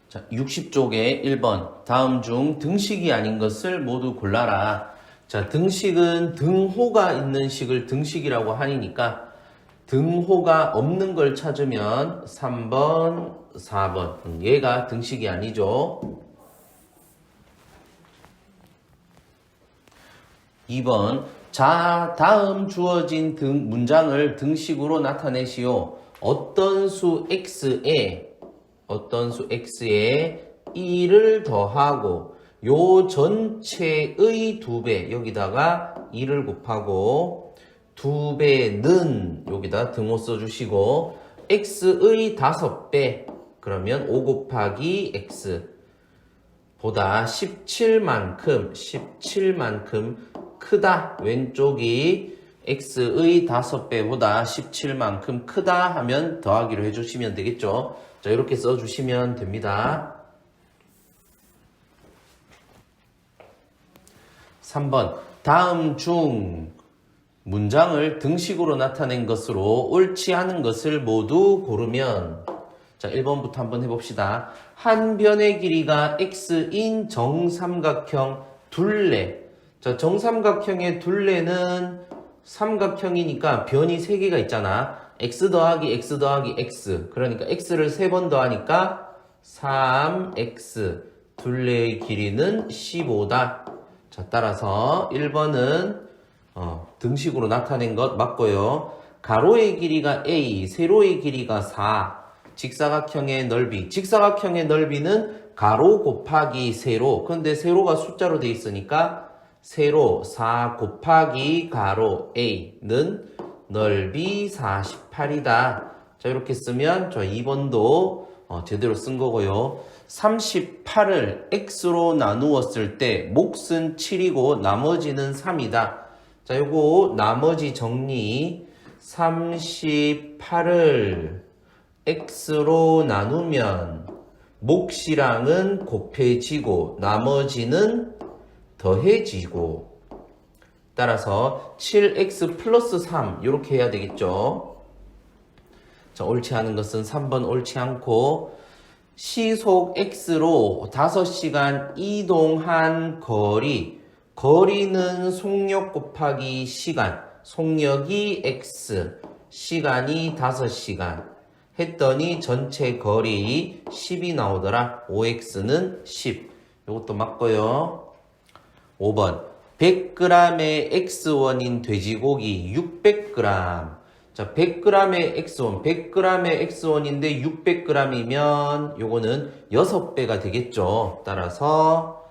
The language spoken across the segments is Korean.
자, 60쪽에 1번. 다음 중 등식이 아닌 것을 모두 골라라. 자, 등식은 등호가 있는 식을 등식이라고 하니까 등호가 없는 걸 찾으면 3번, 4번. 얘가 등식이 아니죠. 2번. 자, 다음 주어진 문장을 등식으로 나타내시오. 어떤 수 x에 2를 더하고 요 전체의 2배 여기다가 2를 곱하고 2배는 여기다 등호 써주시고 x의 5배 그러면 5 곱하기 x 보다 17만큼 크다. 왼쪽이 x의 5배보다 17만큼 크다 하면 더하기로 해주시면 되겠죠. 자, 이렇게 써주시면 됩니다. 3번. 다음 중 문장을 등식으로 나타낸 것으로 옳지 않은 것을 모두 고르면 자, 1번부터 한번 해봅시다. 한 변의 길이가 x인 정삼각형 둘레. 자, 정삼각형의 둘레는 삼각형이니까 변이 3개가 있잖아. x 더하기 x 더하기 x. 그러니까 x를 3번 더하니까 3x. 둘레의 길이는 15다. 자, 따라서 1번은 등식으로 나타낸 것 맞고요. 가로의 길이가 a, 세로의 길이가 4. 직사각형의 넓이. 직사각형의 넓이는 가로 곱하기 세로. 근데 세로가 숫자로 돼 있으니까 세로 4 곱하기 가로 a는 넓이 48이다. 자, 이렇게 쓰면 저 2번도 제대로 쓴 거고요. 38을 x로 나누었을 때 몫은 7이고 나머지는 3이다. 자, 요거 나머지 정리. 38을 x로 나누면 몫이랑은 곱해지고 나머지는 더해지고 따라서 7x 플러스 3 이렇게 해야 되겠죠. 자, 옳지 않은 것은 3번 옳지 않고 시속 x로 5시간 이동한 거리는 속력 곱하기 시간, 속력이 x, 시간이 5시간 했더니 전체 거리 10이 나오더라. 5x는 10. 이것도 맞고요. 5번. 100g의 x원인 돼지고기 600g. 자, 100g의 x원. 100g의 x원인데 600g이면 요거는 6배가 되겠죠. 따라서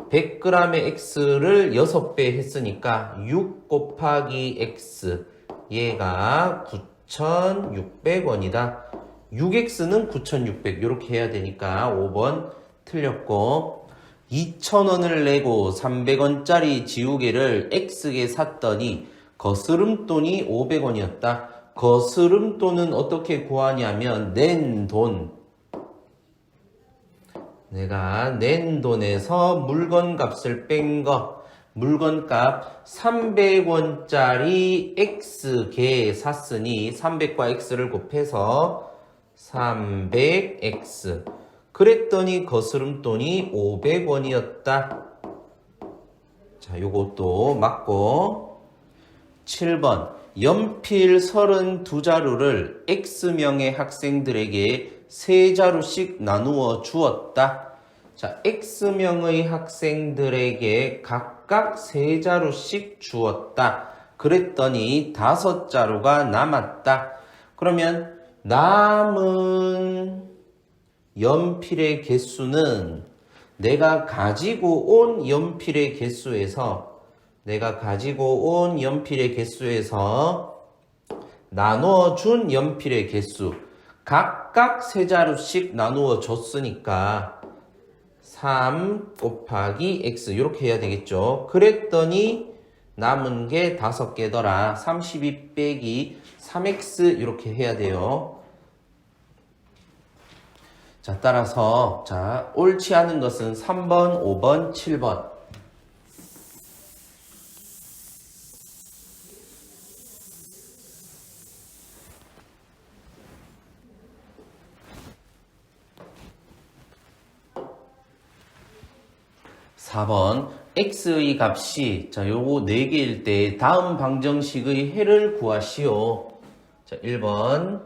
100g의 x를 6배 했으니까 6 곱하기 x 얘가 9,600원이다. 6x는 9,600 이렇게 해야 되니까 5번 틀렸고 2,000원을 내고 300원짜리 지우개를 x에 샀더니 거스름돈이 500원이었다. 거스름돈은 어떻게 구하냐면 낸 돈. 내가 낸 돈에서 물건 값을 뺀 거. 물건 값 300원짜리 x개 샀으니 300과 x를 곱해서 300x. 그랬더니 거스름돈이 500원이었다. 자, 요것도 맞고 7번. 연필 32자루를 X명의 학생들에게 3자루씩 나누어 주었다. 자, X명의 학생들에게 각각 3자루씩 주었다. 그랬더니 5자루가 남았다. 그러면 남은 연필의 개수는 내가 가지고 온 연필의 개수에서 나누어 준 연필의 개수 각각 3자루씩 나누어 줬으니까 3 곱하기 x 이렇게 해야 되겠죠. 그랬더니 남은 게 5개더라. 32 빼기 3x 이렇게 해야 돼요. 자, 따라서 자, 옳지 않은 것은 3번, 5번, 7번. 4번 x의 값이 자 요거 4개일 때 다음 방정식의 해를 구하시오. 자 1번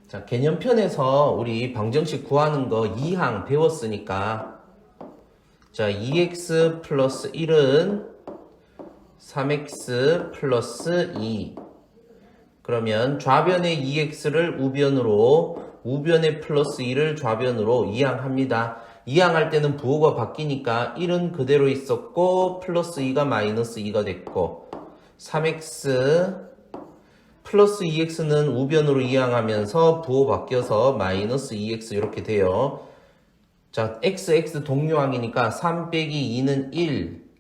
자 개념편에서 우리 방정식 구하는 거 2항 배웠으니까 자 2x 플러스 1은 3x 플러스 2 그러면 좌변의 2x를 우변의 플러스 2를 좌변으로 이항합니다. 이항할 때는 부호가 바뀌니까 1은 그대로 있었고 플러스 2가 마이너스 2가 됐고 3x 플러스 2x는 우변으로 이항하면서 부호 바뀌어서 마이너스 2x 이렇게 돼요. 자 x 동료항이니까 3 빼기 2는 1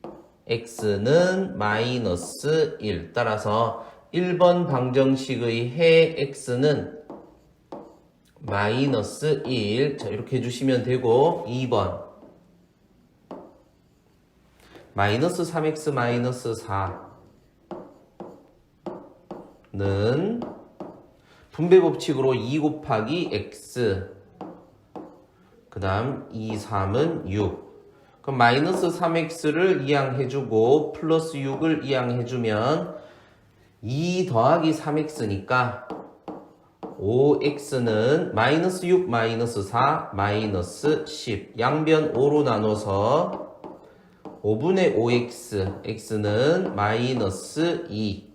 x는 마이너스 1 따라서 1번 방정식의 해 x는 마이너스 1 자 이렇게 해주시면 되고 2번 마이너스 3x 마이너스 4는 분배 법칙으로 2 곱하기 x 그 다음 2, 3은 6 그럼 마이너스 3x를 이항해주고 플러스 6을 이항해주면 2 더하기 3x니까 5x는 마이너스 6 마이너스 4 마이너스 10 양변 5로 나눠서 5분의 5x x는 마이너스 2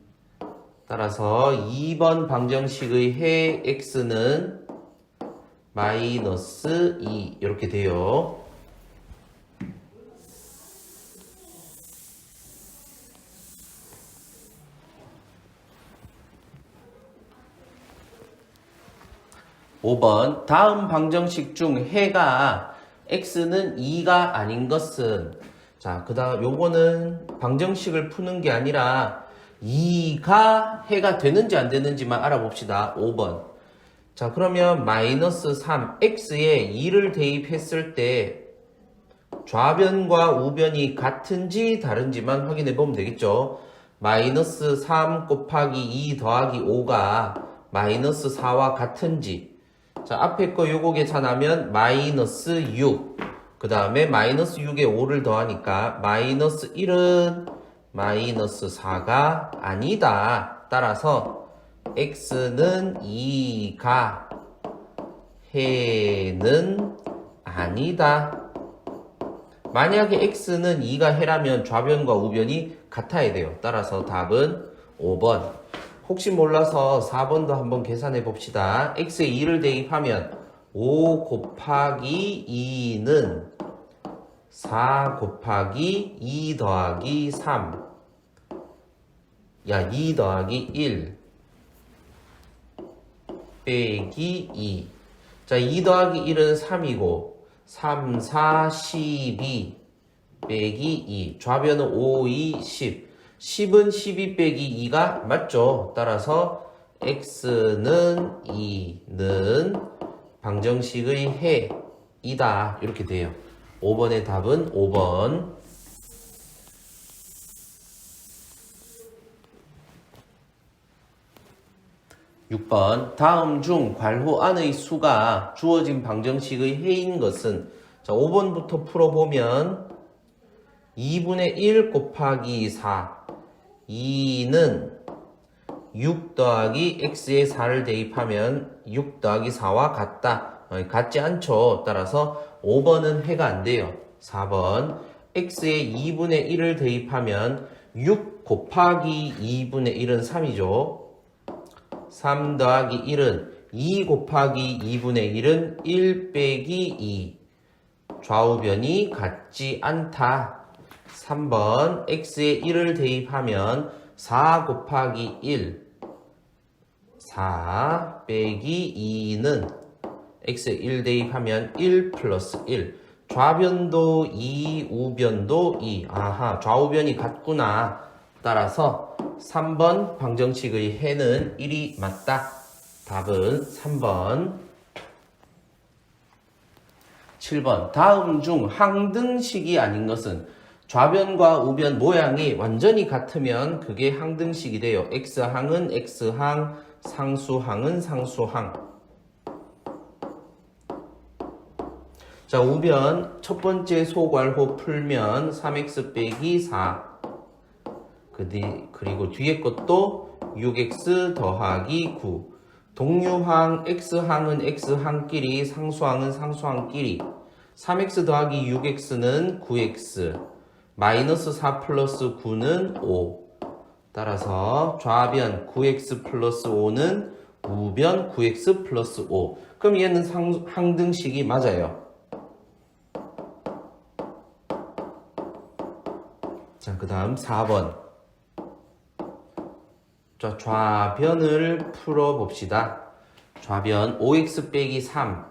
따라서 2번 방정식의 해 x는 마이너스 2 이렇게 돼요. (5번) 다음 방정식 중 해가 x는 2가 아닌 것은 자 그다음 요거는 방정식을 푸는 게 아니라 2가 해가 되는지 안 되는지만 알아봅시다. 5번 자 그러면 마이너스 3 x에 2를 대입했을 때 좌변과 우변이 같은지 다른지만 확인해 보면 되겠죠. 마이너스 3 곱하기 2 더하기 5가 마이너스 4와 같은지 자 앞에 거 요거 계산하면 마이너스 6 그 다음에 마이너스 6에 5를 더하니까 마이너스 1은 마이너스 4가 아니다. 따라서 x는 2가 해는 아니다. 만약에 x는 2가 해라면 좌변과 우변이 같아야 돼요. 따라서 답은 5번. 혹시 몰라서 4번도 한번 계산해 봅시다. x에 2를 대입하면 5 곱하기 2는 4 곱하기 2 더하기 3 야 2 더하기 1 빼기 2 자 2 더하기 1은 3이고 3, 4, 12 빼기 2 좌변은 5, 2, 10 10은 12 빼기 2가 맞죠? 따라서 x는 2는 방정식의 해이다 이렇게 돼요. 5번의 답은 5번. 6번 다음 중 괄호 안의 수가 주어진 방정식의 해인 것은 자 5번부터 풀어보면 2분의 1 곱하기 4 2는 6 더하기 x에 4를 대입하면 6 더하기 4와 같다. 같지 않죠. 따라서 5번은 해가 안 돼요. 4번 x에 2분의 1을 대입하면 6 곱하기 2분의 1은 3이죠. 3 더하기 1은 2 곱하기 2분의 1은 1 빼기 2 좌우변이 같지 않다. 3번 x에 1을 대입하면 4 곱하기 1 4 빼기 2는 x에 1 대입하면 1 플러스 1 좌변도 2 우변도 2 아하 좌우변이 같구나. 따라서 3번 방정식의 해는 1이 맞다. 답은 3번. 7번 다음 중 항등식이 아닌 것은 좌변과 우변 모양이 완전히 같으면 그게 항등식이 돼요. x항은 x항, 상수항은 상수항. 자 자, 우변 첫 번째 소괄호 풀면 3x 빼기 4. 그리고 뒤에 것도 6x 더하기 9. 동류항 x항은 x항끼리, 상수항은 상수항끼리. 3x 더하기 6x는 9x. 마이너스 4 플러스 9는 5. 따라서 좌변 9x 플러스 5는 우변 9x 플러스 5. 그럼 얘는 항등식이 맞아요. 자, 그 다음 4번. 자, 좌변을 풀어봅시다. 좌변 5x 빼기 3.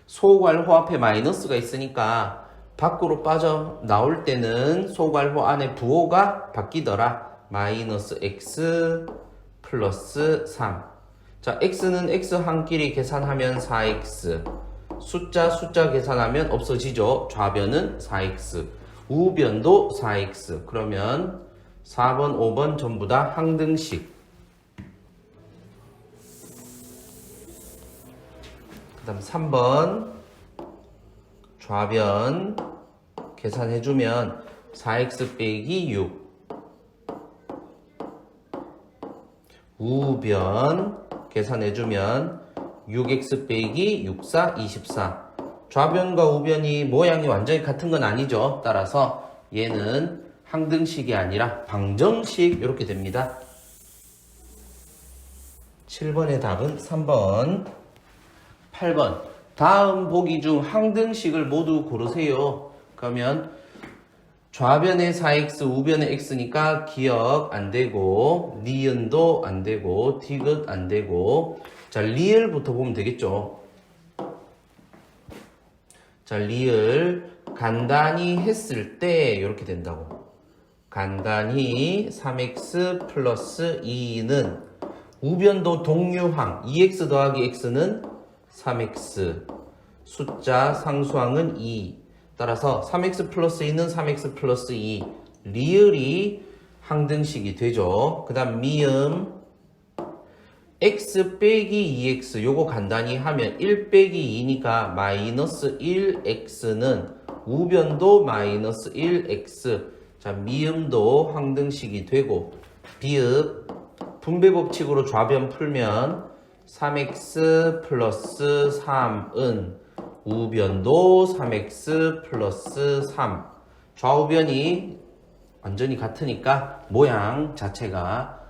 소괄호 앞에 마이너스가 있으니까 밖으로 빠져나올 때는 소괄호 안에 부호가 바뀌더라. 마이너스 x 플러스 3. 자, x는 x항끼리 계산하면 4x. 숫자 계산하면 없어지죠. 좌변은 4x. 우변도 4x. 그러면 4번, 5번 전부 다 항등식. 그 다음 3번 좌변 계산해주면 4x 빼기 6. 우변 계산해주면 6x 빼기 6, 4, 24. 좌변과 우변이 모양이 완전히 같은 건 아니죠. 따라서 얘는 항등식이 아니라 방정식 이렇게 됩니다. 7번의 답은 3번. 8번. 다음 보기 중 항등식을 모두 고르세요. 그러면 좌변에 4x, 우변에 x니까 기억 안 되고, 니은도 안 되고, 디귿 안 되고. 자, 리을부터 보면 되겠죠. 자, 리을 간단히 했을 때 이렇게 된다고. 간단히 3x 플러스 2는 우변도 동류항 2x 더하기 x는 3x. 숫자 상수항은 2. 따라서 3x 플러스 2는 3x 플러스 2. 리을이 항등식이 되죠. 그 다음 미음 x 빼기 2x 요거 간단히 하면 1 빼기 2니까 마이너스 1x는 우변도 마이너스 1x. 자, 미음도 항등식이 되고 비읍 분배 법칙으로 좌변 풀면 3x 플러스 3은 우변도 3x 플러스 3. 좌우변이 완전히 같으니까 모양 자체가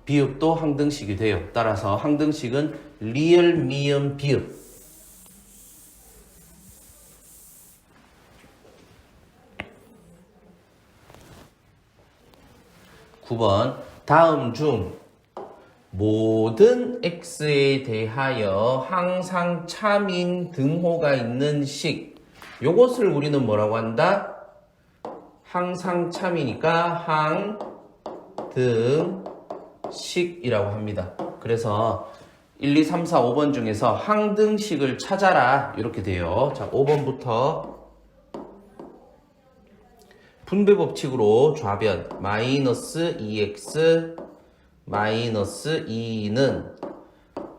비읍도 항등식이 돼요. 따라서 항등식은 리을, 미음, 비읍. (9번) 다음 중 모든 x에 대하여 항상 참인 등호가 있는 식. 요것을 우리는 뭐라고 한다? 항상 참이니까 항등식이라고 합니다. 그래서 1, 2, 3, 4, 5번 중에서 항등식을 찾아라 이렇게 돼요. 자, 5번부터 분배 법칙으로 좌변 마이너스 2x 마이너스 2는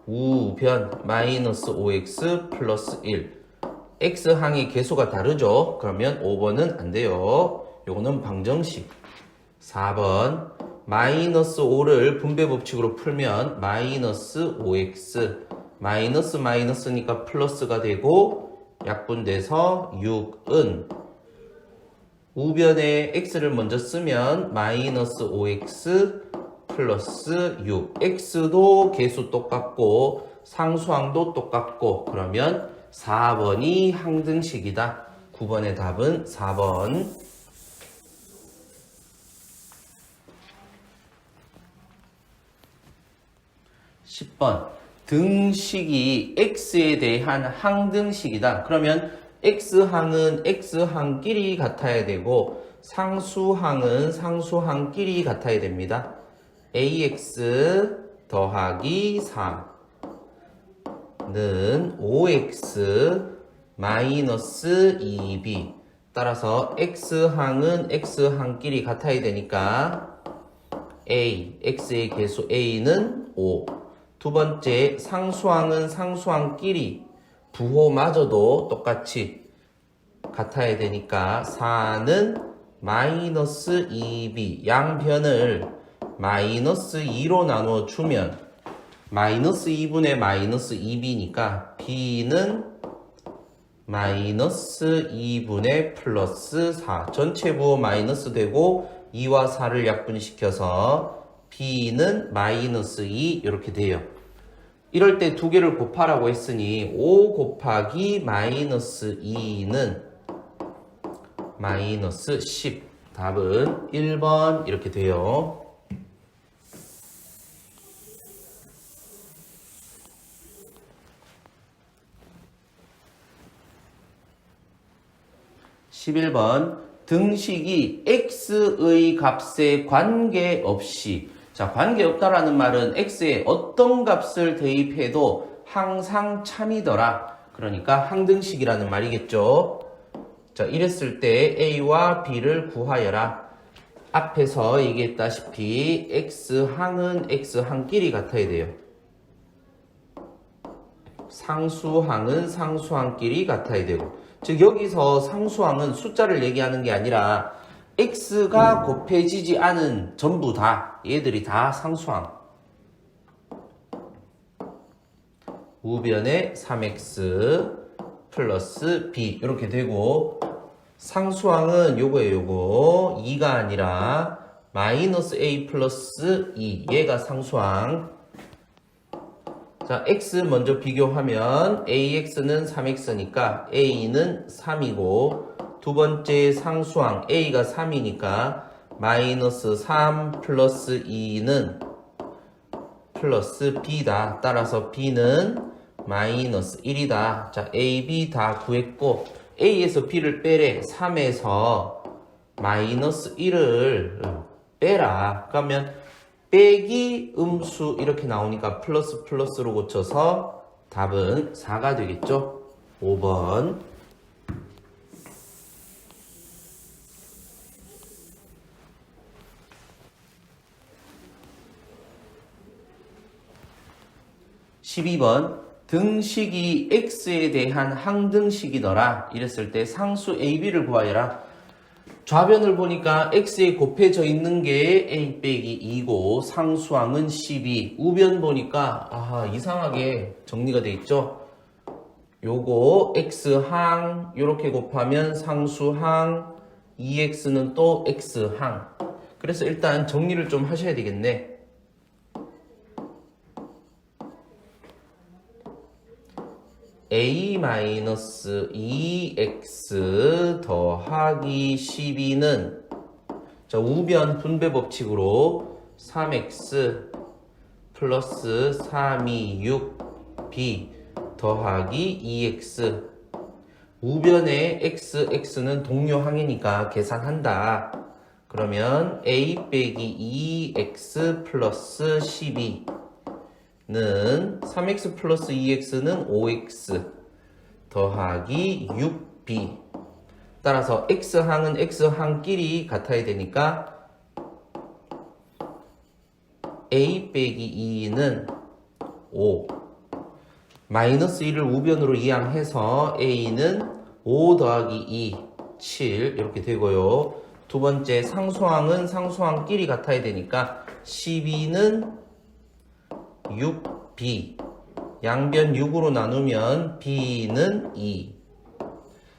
우변 마이너스 5x 플러스 1. x항의 개수가 다르죠. 그러면 5번은 안 돼요. 요거는 방정식. 4번 마이너스 5를 분배 법칙으로 풀면 마이너스 5x 마이너스 마이너스니까 플러스가 되고 약분돼서 6은 우변에 x를 먼저 쓰면 마이너스 5x 플러스 6. x도 개수 똑같고 상수항도 똑같고 그러면 4번이 항등식이다. 9번의 답은 4번. 10번 등식이 x에 대한 항등식이다. 그러면 x항은 x항끼리 같아야 되고 상수항은 상수항끼리 같아야 됩니다. ax 더하기 4는 5x 마이너스 2b. 따라서 x항은 x항끼리 같아야 되니까 a, x의 개수 a는 5. 두 번째, 상수항은 상수항끼리 부호마저도 똑같이 같아야 되니까 4는 마이너스 2b, 양변을 마이너스 2로 나누어 주면 마이너스 2분의 마이너스 2b니까 b는 마이너스 2분의 플러스 4. 전체 부호 마이너스 되고 2와 4를 약분시켜서 b는 마이너스 2 이렇게 돼요. 이럴 때 두 개를 곱하라고 했으니 5 곱하기 마이너스 2는 마이너스 10. 답은 1번 이렇게 돼요. 11번 등식이 x의 값에 관계없이, 자, 관계없다라는 말은 x에 어떤 값을 대입해도 항상 참이더라. 그러니까 항등식이라는 말이겠죠. 자, 이랬을 때 a와 b를 구하여라. 앞에서 얘기했다시피 x항은 x항끼리 같아야 돼요. 상수항은 상수항끼리 같아야 되고, 즉 여기서 상수항은 숫자를 얘기하는 게 아니라 x가 곱해지지 않은 전부 다, 얘들이 다 상수항. 우변에 3x 플러스 b 이렇게 되고, 상수항은 요거예요. 요거 2가 아니라 마이너스 a 플러스 2, 얘가 상수항. 자, x 먼저 비교하면 ax는 3x니까 a는 3이고, 두 번째 상수항 a가 3이니까 마이너스 3 플러스 2는 플러스 b다. 따라서 b는 마이너스 1이다. 자, a, b 다 구했고, a에서 b를 빼래. 3에서 마이너스 1을 빼라. 그러면 빼기 음수 이렇게 나오니까 플러스 플러스로 고쳐서 답은 4가 되겠죠. 5번. 12번 등식이 x에 대한 항등식이더라. 이랬을 때 상수 ab를 구하여라. 좌변을 보니까 x에 곱해져 있는 게 a 빼기 2고 상수항은 12. 우변 보니까 이상하게 정리가 돼 있죠. 요거 x항 요렇게 곱하면 상수항, 2x는 또 x항. 그래서 일단 정리를 좀 하셔야 되겠네. a-2x 더하기 12는, 자, 우변 분배 법칙으로 3x 플러스 326b 더하기 2x, 우변의 x, x는 동료항이니까 계산한다. 그러면 a 빼기 2x 플러스 12 는 3x 플러스 2x는 5x 더하기 6b. 따라서 x항은 x항끼리 같아야 되니까 a 빼기 2는 5. 마이너스 1을 우변으로 이항해서 a는 5 더하기 2, 7 이렇게 되고요. 두 번째 상수항은 상수항끼리 같아야 되니까 12는 6b, 양변 6으로 나누면 b는 2.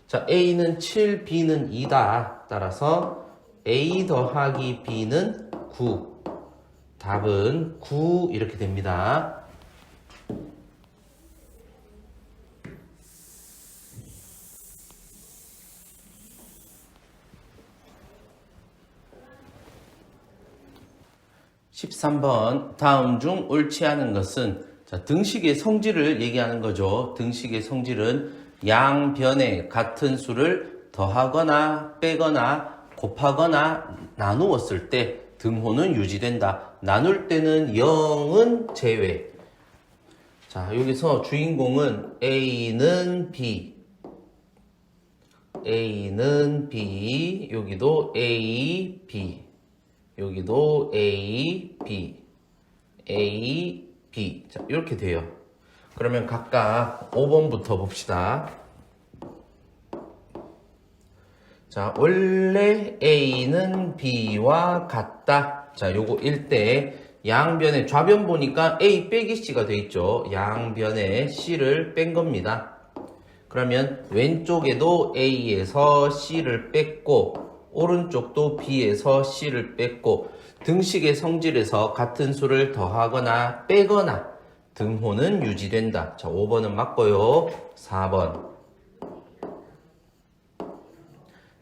자, a는 7, b는 2다. 따라서 a 더하기 b는 9. 답은 9 이렇게 됩니다. (13번) 다음 중 옳지 않은 것은, 자, 등식의 성질을 얘기하는 거죠. 등식의 성질은 양변에 같은 수를 더하거나 빼거나 곱하거나 나누었을 때 등호는 유지된다. 나눌 때는 0은 제외. 자, 여기서 주인공은 a는 b, a는 b, 여기도 a, b, 여기도 A, B, A, B. 자, 이렇게 돼요. 그러면 각각 5번부터 봅시다. 자, 원래 A는 B와 같다. 자, 요거 1대 양변에 좌변 보니까 A 빼기 C가 돼 있죠. 양변에 C를 뺀 겁니다. 그러면 왼쪽에도 A에서 C를 뺐고 오른쪽도 B에서 C를 뺐고 등식의 성질에서 같은 수를 더하거나 빼거나 등호는 유지된다. 자, 5번은 맞고요. 4번.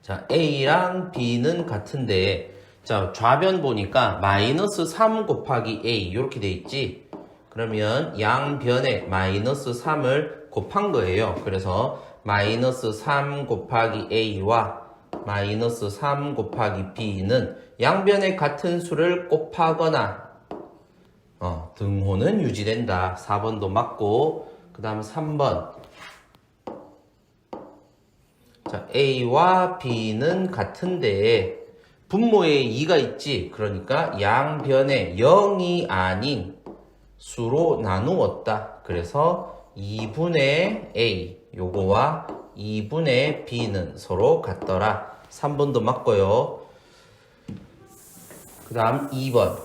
자, A랑 B는 같은데, 자, 좌변 보니까 마이너스 3 곱하기 A, 이렇게 돼 있지? 그러면 양변에 마이너스 3을 곱한 거예요. 그래서 마이너스 3 곱하기 A와 마이너스 3 곱하기 B는 양변에 같은 수를 곱하거나, 등호는 유지된다. 4번도 맞고, 그 다음 3번. 자, A와 B는 같은데 분모에 2가 있지. 그러니까 양변에 0이 아닌 수로 나누었다. 그래서 2분의 A 요거와 2분의 B는 서로 같더라. 3번도 맞고요. 그 다음 2번.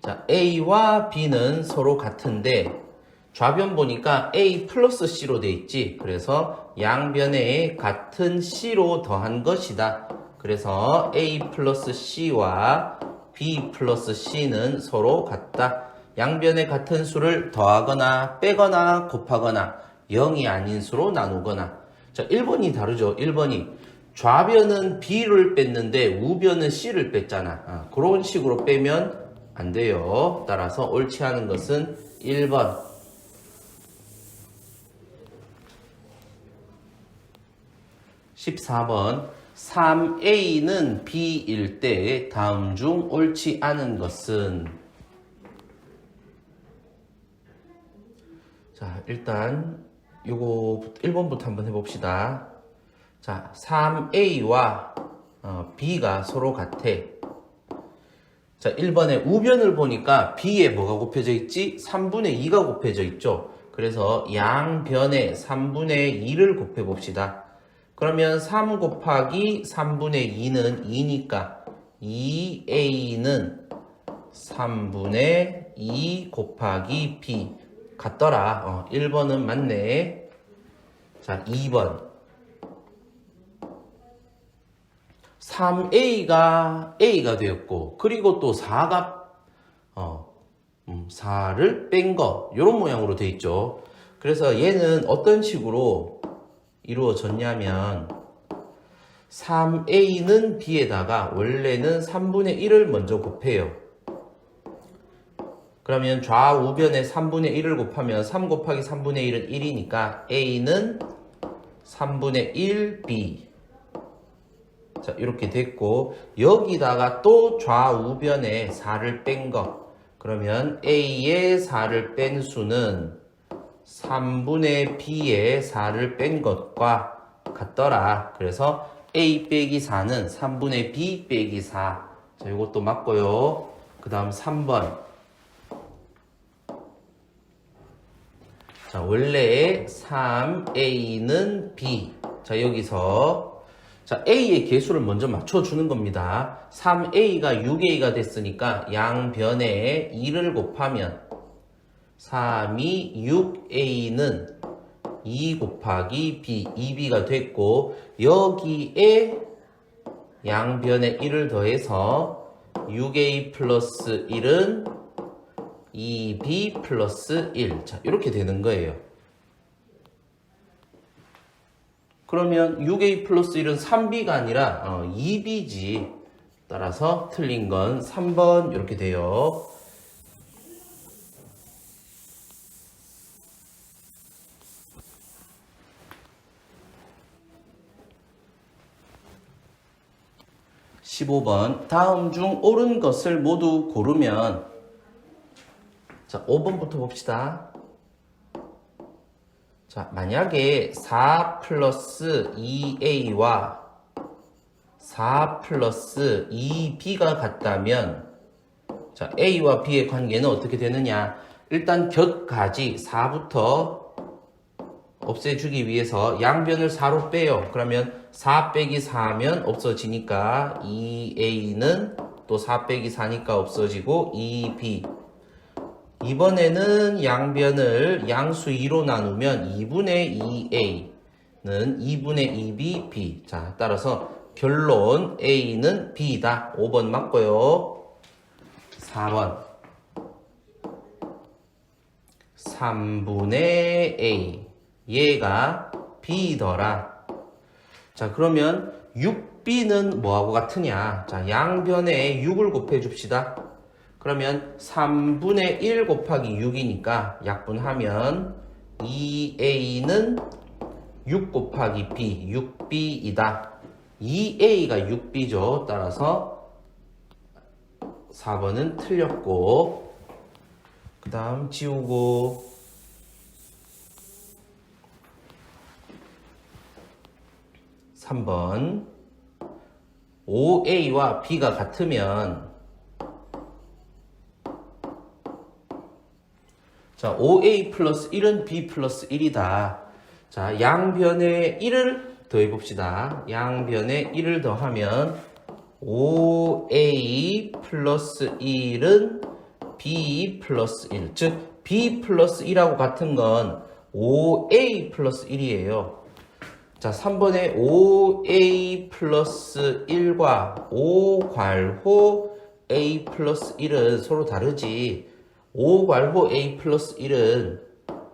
자, A와 B는 서로 같은데 좌변 보니까 A 플러스 C로 돼 있지. 그래서 양변에 같은 C로 더한 것이다. 그래서 A 플러스 C와 B 플러스 C는 서로 같다. 양변에 같은 수를 더하거나 빼거나 곱하거나 0이 아닌 수로 나누거나. 자, 1번이 다르죠. 1번이 좌변은 B를 뺐는데 우변은 C를 뺐잖아. 그런 식으로 빼면 안 돼요. 따라서 옳지 않은 것은 1번. 14번 3A는 B일 때 다음 중 옳지 않은 것은. 자, 일단 요거 1번부터 한번 해봅시다. 자, 3A와 B가 서로 같아. 자, 1번에 우변을 보니까 B에 뭐가 곱해져 있지? 3분의 2가 곱해져 있죠. 그래서 양변에 3분의 2를 곱해봅시다. 그러면 3 곱하기 3분의 2는 2니까 2A는 3분의 2 곱하기 B 같더라. 1번은 맞네. 자, 2번 3A가 A가 되었고 그리고 또 4가 4를 뺀 거 이런 모양으로 되어 있죠. 그래서 얘는 어떤 식으로 이루어졌냐면 3A는 B에다가 원래는 3분의 1을 먼저 곱해요. 그러면 좌우변에 3분의 1을 곱하면 3 곱하기 3분의 1은 1이니까 A는 3분의 1 B. 자, 이렇게 됐고 여기다가 또 좌우변에 4를 뺀 거. 그러면 A의 4를 뺀 수는 3분의 B의 4를 뺀 것과 같더라. 그래서 A 빼기 4는 3분의 B 빼기 4. 자, 이것도 맞고요. 그 다음 3번. 자, 원래 3A는 B. 자, 여기서 자, A의 개수를 먼저 맞춰주는 겁니다. 3A가 6A가 됐으니까 양변에 2를 곱하면 3이 6A는 2 곱하기 B, 2B가 됐고 여기에 양변에 1을 더해서 6A 플러스 1은 2B 플러스 1. 자, 이렇게 되는 거예요. 그러면 6A 플러스 1은 3B가 아니라 2B지. 따라서 틀린 건 3번 이렇게 돼요. 15번 다음 중 옳은 것을 모두 고르면. 자, 5번부터 봅시다. 자, 만약에 4 플러스 2A와 4 플러스 2B가 같다면 자, A와 B의 관계는 어떻게 되느냐? 일단 곁가지 4부터 없애주기 위해서 양변을 4로 빼요. 그러면 4 빼기 4면 없어지니까 2A는 또 4 빼기 4니까 없어지고 2B. 이번에는 양변을 양수 2로 나누면 2분의 2A는 2분의 2B, B. 자, 따라서 결론 A는 B다. 5번 맞고요. 4번 3분의 A 얘가 B더라. 자, 그러면 6B는 뭐하고 같으냐? 자, 양변에 6을 곱해 줍시다. 그러면 3분의 1 곱하기 6이니까 약분하면 2A는 6 곱하기 B, 6B이다. 2A가 6B죠. 따라서 4번은 틀렸고, 그 다음 지우고, 3번 5A와 B가 같으면, 자, 5A 플러스 1은 B 플러스 1이다. 자, 양변에 1을 더해봅시다. 양변에 1을 더하면 5A 플러스 1은 B 플러스 1. 즉, B 플러스 1하고 같은 건 5A 플러스 1이에요. 자, 3번에 5A 플러스 1과 5괄호 A 플러스 1은 서로 다르지. 5괄호 A 플러스 1은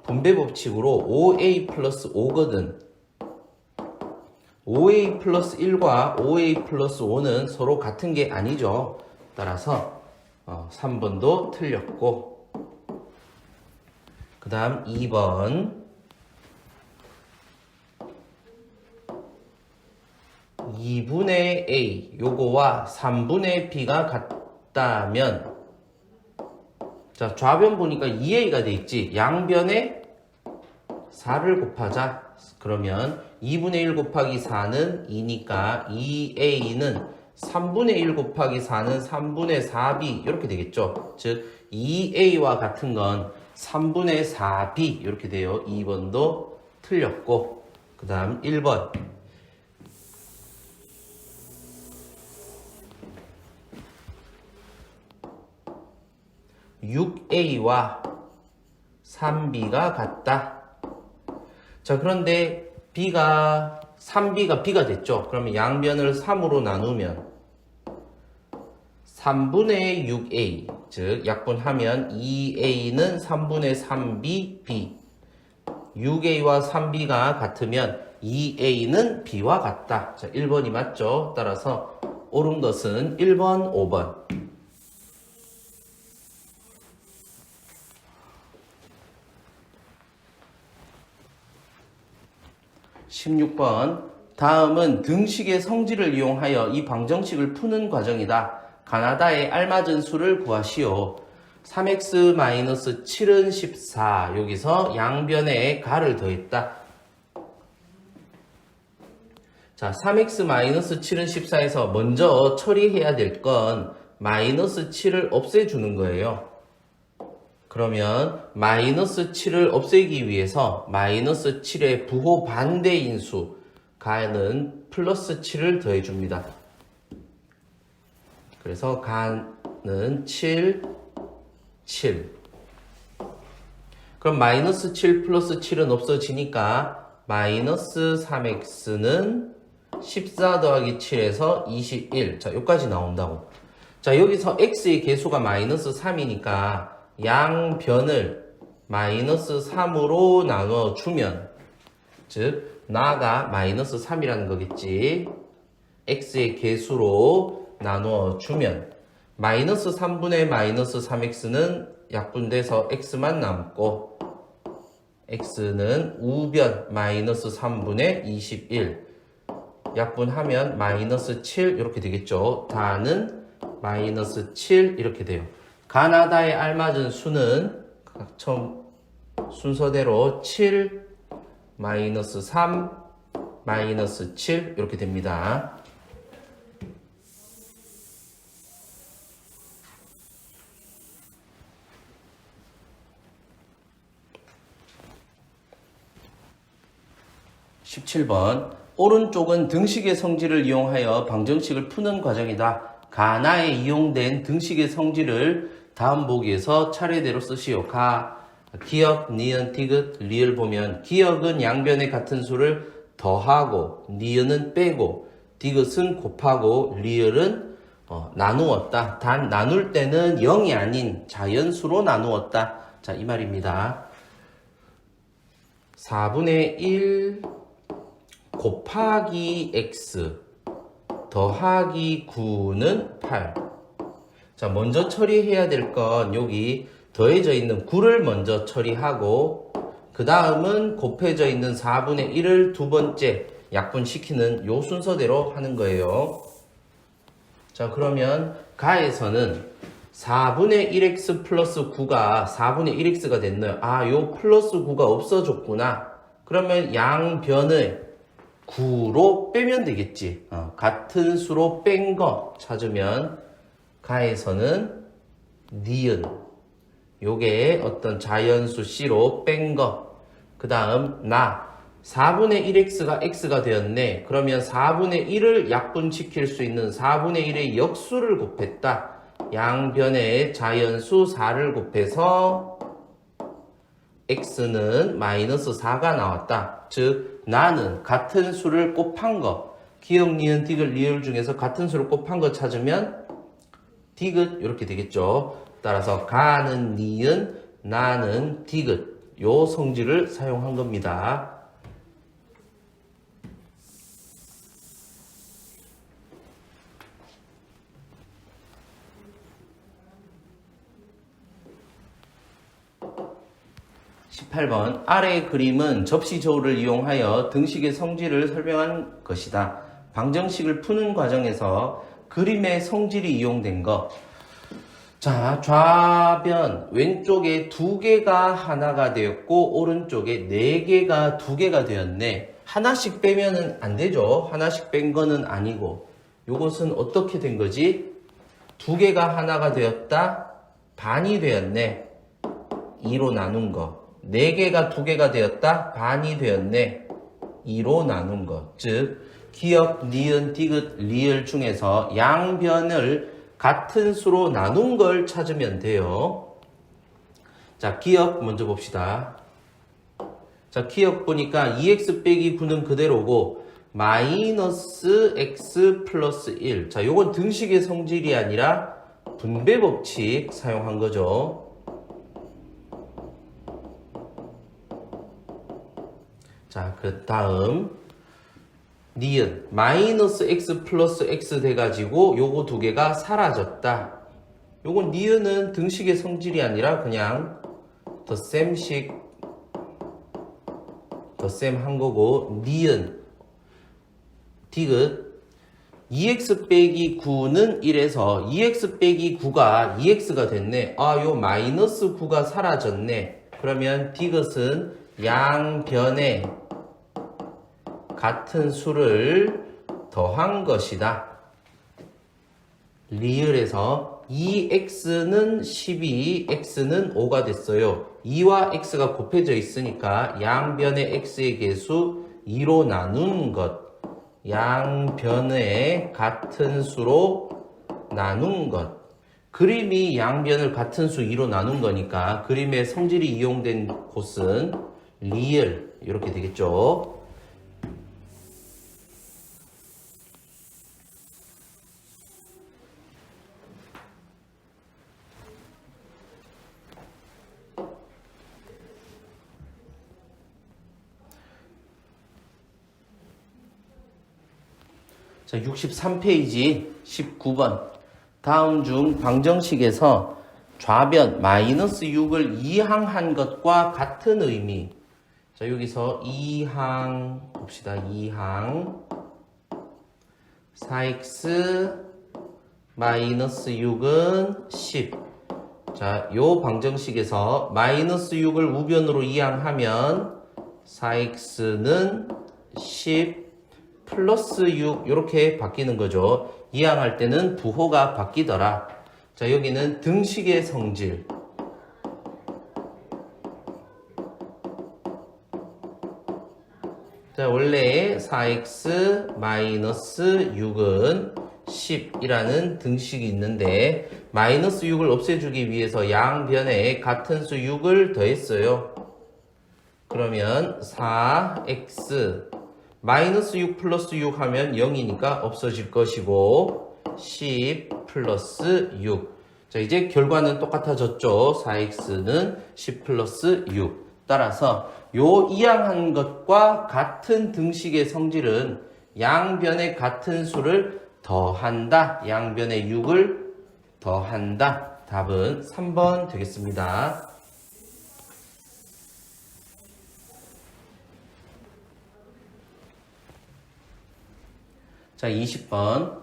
분배 법칙으로 5A 플러스 5거든. 5A 플러스 1과 5A 플러스 5는 서로 같은 게 아니죠. 따라서 3번도 틀렸고, 그 다음 2번 2분의 A 요거와 3분의 B가 같다면, 자, 좌변 보니까 2A가 돼 있지. 양변에 4를 곱하자. 그러면 2분의 1 곱하기 4는 2니까 2A는 3분의 1 곱하기 4는 3분의 4B 이렇게 되겠죠. 즉 2A와 같은 건 3분의 4B 이렇게 돼요. 2번도 틀렸고, 그 다음 1번 6A와 3B가 같다. 자, 그런데 B가 3B가 B가 됐죠. 그러면 양변을 3으로 나누면 3분의 6A, 즉 약분하면 2A는 3분의 3B, B. 6A와 3B가 같으면 2A는 B와 같다. 자, 1번이 맞죠? 따라서 옳은 것은 1번, 5번. 16번 다음은 등식의 성질을 이용하여 이 방정식을 푸는 과정이다. 가나다에 알맞은 수를 구하시오. 3x-7은 14. 여기서 양변에 가를 더했다. 자, 3x-7은 14에서 먼저 처리해야 될 건 마이너스 7을 없애주는 거예요. 그러면 마이너스 7을 없애기 위해서 마이너스 7의 부호 반대인 수 가는 플러스 7을 더해줍니다. 그래서 가는 7, 7. 그럼 마이너스 7 플러스 7은 없어지니까 마이너스 3x는 14 더하기 7에서 21. 자, 여기까지 나온다고. 자, 여기서 x의 개수가 마이너스 3이니까 양변을 마이너스 3으로 나눠주면, 즉 나가 마이너스 3이라는 거겠지. x의 개수로 나눠주면 마이너스 3분의 마이너스 3x는 약분돼서 x만 남고 x는 우변 마이너스 3분의 21 약분하면 마이너스 7 이렇게 되겠죠. 다는 마이너스 7 이렇게 돼요. 가나다에 알맞은 수는 처음 순서대로 7, 마이너스 3, 마이너스 7 이렇게 됩니다. 17번. 오른쪽은 등식의 성질을 이용하여 방정식을 푸는 과정이다. 가나에 이용된 등식의 성질을 다음 보기에서 차례대로 쓰시오. 기역, 니은, 디귿, 리을 보면 기역은 양변의 같은 수를 더하고, 니은은 빼고, 디귿은 곱하고, 리을은 나누었다. 단 나눌 때는 0이 아닌 자연수로 나누었다. 자, 이 말입니다. 4분의 1 곱하기 x 더하기 9는 8. 자, 먼저 처리해야 될 건 여기 더해져 있는 9를 먼저 처리하고 그 다음은 곱해져 있는 4분의 1을 두 번째 약분시키는 요 순서대로 하는 거예요. 자, 그러면 가에서는 4분의 1x 플러스 9가 4분의 1x가 됐네요. 아, 요 플러스 9가 없어졌구나. 그러면 양변을 9로 빼면 되겠지. 같은 수로 뺀 거 찾으면 가에서는 니은 요게 어떤 자연수 C로 뺀 거. 그 다음 4분의 1x가 x가 되었네. 그러면 4분의 1을 약분시킬 수 있는 4분의 1의 역수를 곱했다. 양변의 자연수 4를 곱해서 x는 마이너스 4가 나왔다. 즉 나는 같은 수를 곱한 거, 기역, 니은, 디귿, 리을 중에서 같은 수를 곱한 거 찾으면 디귿 이렇게 되겠죠. 따라서 가는 니은, 나는 디귿 요 성질을 사용한 겁니다. (18번) 아래의 그림은 접시 저울을 이용하여 등식의 성질을 설명한 것이다. 방정식을 푸는 과정에서 그림의 성질이 이용된 것. 자, 좌변 왼쪽에 2개가 하나가 되었고 오른쪽에 4개가 2개가 되었네. 하나씩 빼면은 안 되죠. 하나씩 뺀 거는 아니고 요것은 어떻게 된 거지? 2개가 하나가 되었다. 반이 되었네. 2로 나눈 거. 4개가 2개가 되었다. 반이 되었네. 2로 나눈 것. 즉 기역, 니은, 디귿, 리을 중에서 양변을 같은 수로 나눈 걸 찾으면 돼요. 자, 기역 먼저 봅시다. 자, 기역 보니까 2x 빼기 9는 그대로고 마이너스 x 플러스 1. 자, 요건 등식의 성질이 아니라 분배 법칙 사용한 거죠. 자, 그 다음 니은 마이너스 x 플러스 x 돼가지고 요거 2개가 사라졌다. 요건 니은은 등식의 성질이 아니라 그냥 덧셈식 덧셈 한 거고, 니은 디귿 2x 빼기 9는 1에서 2x 빼기 9가 2x가 됐네. 아, 요 마이너스 9가 사라졌네. 그러면 디귿은 양변에 같은 수를 더한 것이다. 리을에서 2x는 12, x는 5가 됐어요. 2와 x가 곱해져 있으니까 양변의 x의 개수 2로 나눈 것. 양변의 같은 수로 나눈 것. 그림이 양변을 같은 수 2로 나눈 거니까 그림의 성질이 이용된 곳은 리을 이렇게 되겠죠. 자, 63페이지 19번. 다음 중 방정식에서 좌변 마이너스 6을 이항한 것과 같은 의미. 자, 여기서 이항 봅시다. 이항 4x 마이너스 6은 10. 자, 요 방정식에서 마이너스 6을 우변으로 이항하면 4x는 10 플러스 6 이렇게 바뀌는 거죠. 이항할 때는 부호가 바뀌더라. 자, 여기는 등식의 성질. 자, 자, 원래 4x 마이너스 6은 10이라는 등식이 있는데 마이너스 6을 없애주기 위해서 양변에 같은 수 6을 더했어요. 그러면 4x 마이너스 6 플러스 6 하면 0이니까 없어질 것이고 10 플러스 6. 자, 이제 결과는 똑같아졌죠. 4x는 10 플러스 6. 따라서 요 이항한 것과 같은 등식의 성질은 양변에 같은 수를 더한다. 양변에 6을 더한다. 답은 3번 되겠습니다. 자, 20번.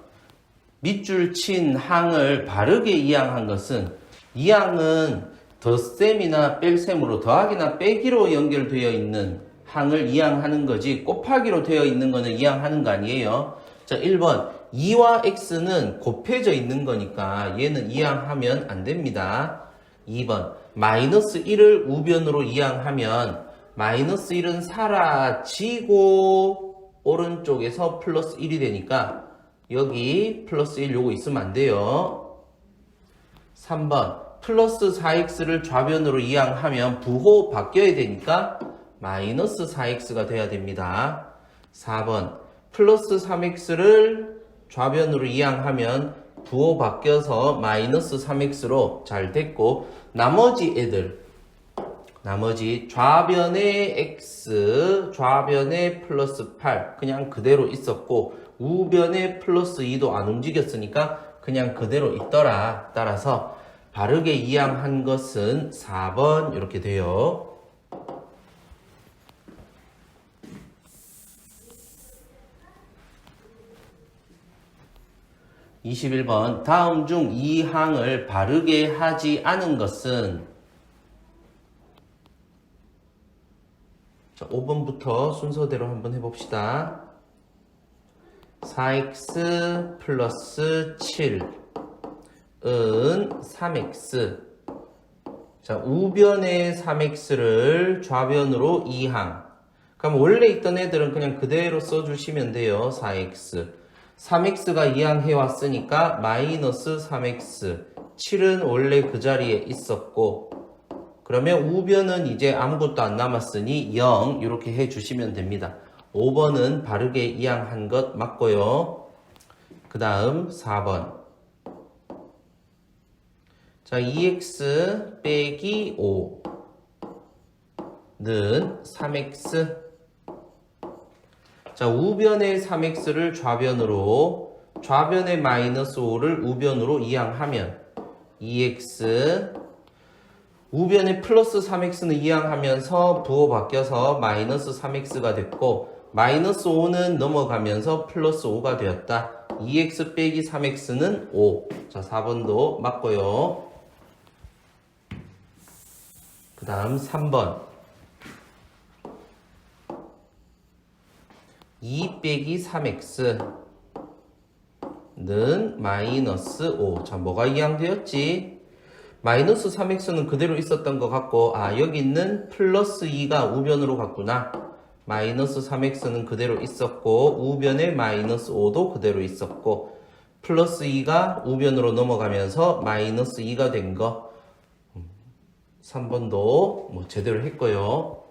밑줄 친 항을 바르게 이항한 것은 이항은 덧셈이나 뺄셈으로 더하기나 빼기로 연결되어 있는 항을 이항하는 거지 곱하기로 되어 있는 거는 이항하는 거 아니에요. 자, 1번 2와 x는 곱해져 있는 거니까 얘는 이항하면 안 됩니다. 2번 마이너스 1을 우변으로 이항하면 마이너스 1은 사라지고 오른쪽에서 플러스 1이 되니까 여기 플러스 1 요거 있으면 안 돼요. 3번 플러스 4x를 좌변으로 이항하면 부호 바뀌어야 되니까 마이너스 4x가 돼야 됩니다. 4번 플러스 3x를 좌변으로 이항하면 부호 바뀌어서 마이너스 3x로 잘 됐고 나머지 애들 나머지 좌변에 x 좌변에 플러스 8 그냥 그대로 있었고 우변에 플러스 2도 안 움직였으니까 그냥 그대로 있더라. 따라서 바르게 이항한 것은 4번 이렇게 돼요. 21번 다음 중 이 항을 바르게 하지 않은 것은 자, 5번부터 순서대로 한번 해봅시다. 4x 플러스 7은 3x 자, 우변의 3x를 좌변으로 이항 그럼 원래 있던 애들은 그냥 그대로 써주시면 돼요. 4x 3x가 이항해 왔으니까 마이너스 3x 7은 원래 그 자리에 있었고 그러면 우변은 이제 아무것도 안 남았으니 0 이렇게 해주시면 됩니다. 5번은 바르게 이항한 것 맞고요. 그 다음 4번 자 2x 빼기 5는 3x 자 우변의 3x를 좌변으로 좌변의 마이너스 5를 우변으로 이항하면 2x 우변의 플러스 3x는 이항하면서 부호 바뀌어서 마이너스 3x가 됐고 마이너스 5는 넘어가면서 플러스 5가 되었다. 2x 빼기 3x는 5. 자 4번도 맞고요. 그 다음 3번 2 빼기 3x는 마이너스 5. 자 뭐가 이항되었지? 마이너스 3x는 그대로 있었던 것 같고 여기 있는 플러스 2가 우변으로 갔구나. 마이너스 3x는 그대로 있었고 우변에 마이너스 5도 그대로 있었고 플러스 2가 우변으로 넘어가면서 마이너스 2가 된 거 3번도 뭐 제대로 했고요.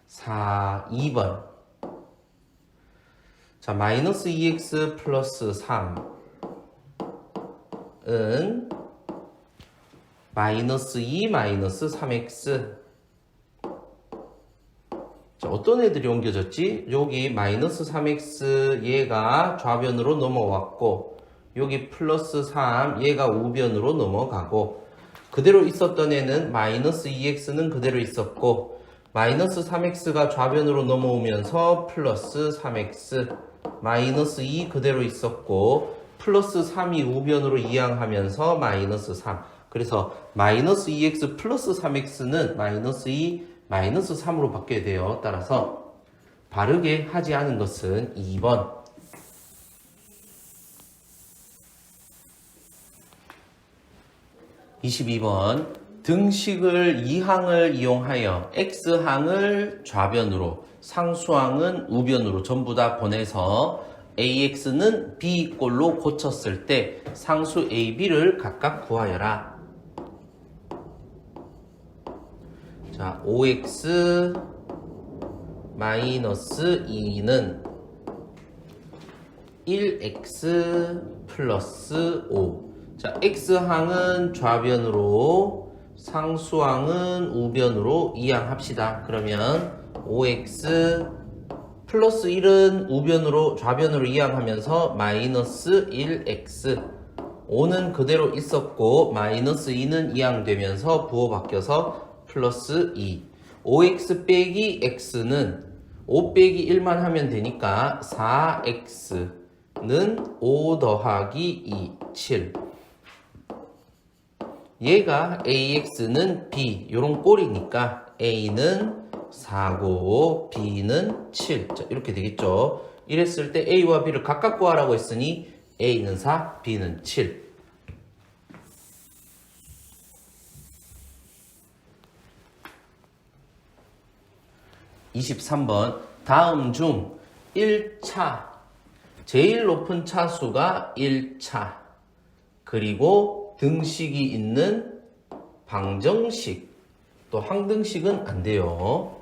2번 자 마이너스 2x 플러스 3은 마이너스 2 마이너스 3x 자, 어떤 애들이 옮겨졌지? 여기 마이너스 3x 얘가 좌변으로 넘어왔고 여기 플러스 3 얘가 우변으로 넘어가고 그대로 있었던 애는 마이너스 2x는 그대로 있었고 마이너스 3x가 좌변으로 넘어오면서 플러스 3x 마이너스 2 그대로 있었고 플러스 3이 우변으로 이항하면서 마이너스 3 그래서 마이너스 2x 플러스 3x는 마이너스 2 마이너스 3으로 바뀌어야 돼요. 따라서 바르게 하지 않은 것은 2번. 22번 등식을 2항을 이용하여 x항을 좌변으로, 상수항은 우변으로 전부 다 보내서 ax는 b꼴로 고쳤을 때 상수 a, b를 각각 구하여라. 자, 5x 마이너스 2는 1x 플러스 5. 자, x항은 좌변으로, 상수항은 우변으로 이항합시다. 그러면 5x 플러스 1은 우변으로, 좌변으로 이항하면서 마이너스 1x. 5는 그대로 있었고 마이너스 2는 이항되면서 부호 바뀌어서 플러스 2. 5x 빼기 x는 5 빼기 1만 하면 되니까 4x는 5 더하기 2, 7. 얘가 ax는 b, 요런 꼴이니까 a는 4고 b는 7. 자, 이렇게 되겠죠. 이랬을 때 a와 b를 각각 구하라고 했으니 a는 4, b는 7. (23번) 다음 중 1차 제일 높은 차수가 1차 그리고 등식이 있는 방정식, 또 항등식은 안 돼요.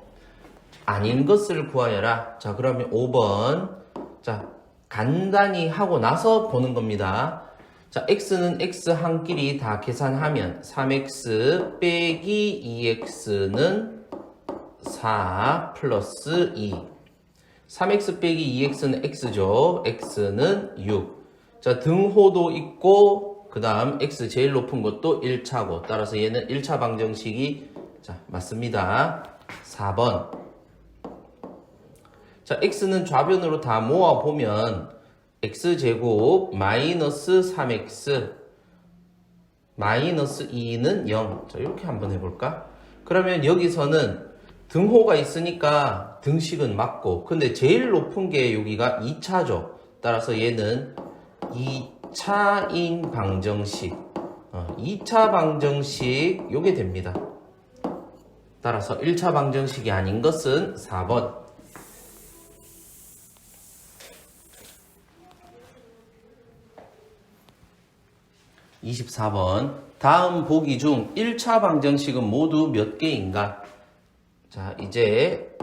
아닌 것을 구하여라. 자, 그러면 5번. 자, 간단히 하고 나서 보는 겁니다. 자, x는 x항끼리 다 계산하면 3x 빼기 2x는 4 플러스 2. 3x 빼기 2x는 x죠. x는 6. 자, 등호도 있고 그 다음 x 제일 높은 것도 1차고 따라서 얘는 1차 방정식이 자 맞습니다. 4번. 자, x는 좌변으로 다 모아보면 x제곱 마이너스 3x 마이너스 2는 0. 자, 이렇게 한번 해볼까? 그러면 여기서는 등호가 있으니까 등식은 맞고, 근데 제일 높은 게 여기가 2차죠. 따라서 얘는 2차인 방정식, 2차 방정식 요게 됩니다. 따라서 1차 방정식이 아닌 것은 4번. 24번. 다음 보기 중 1차 방정식은 모두 몇 개인가? 자, 이제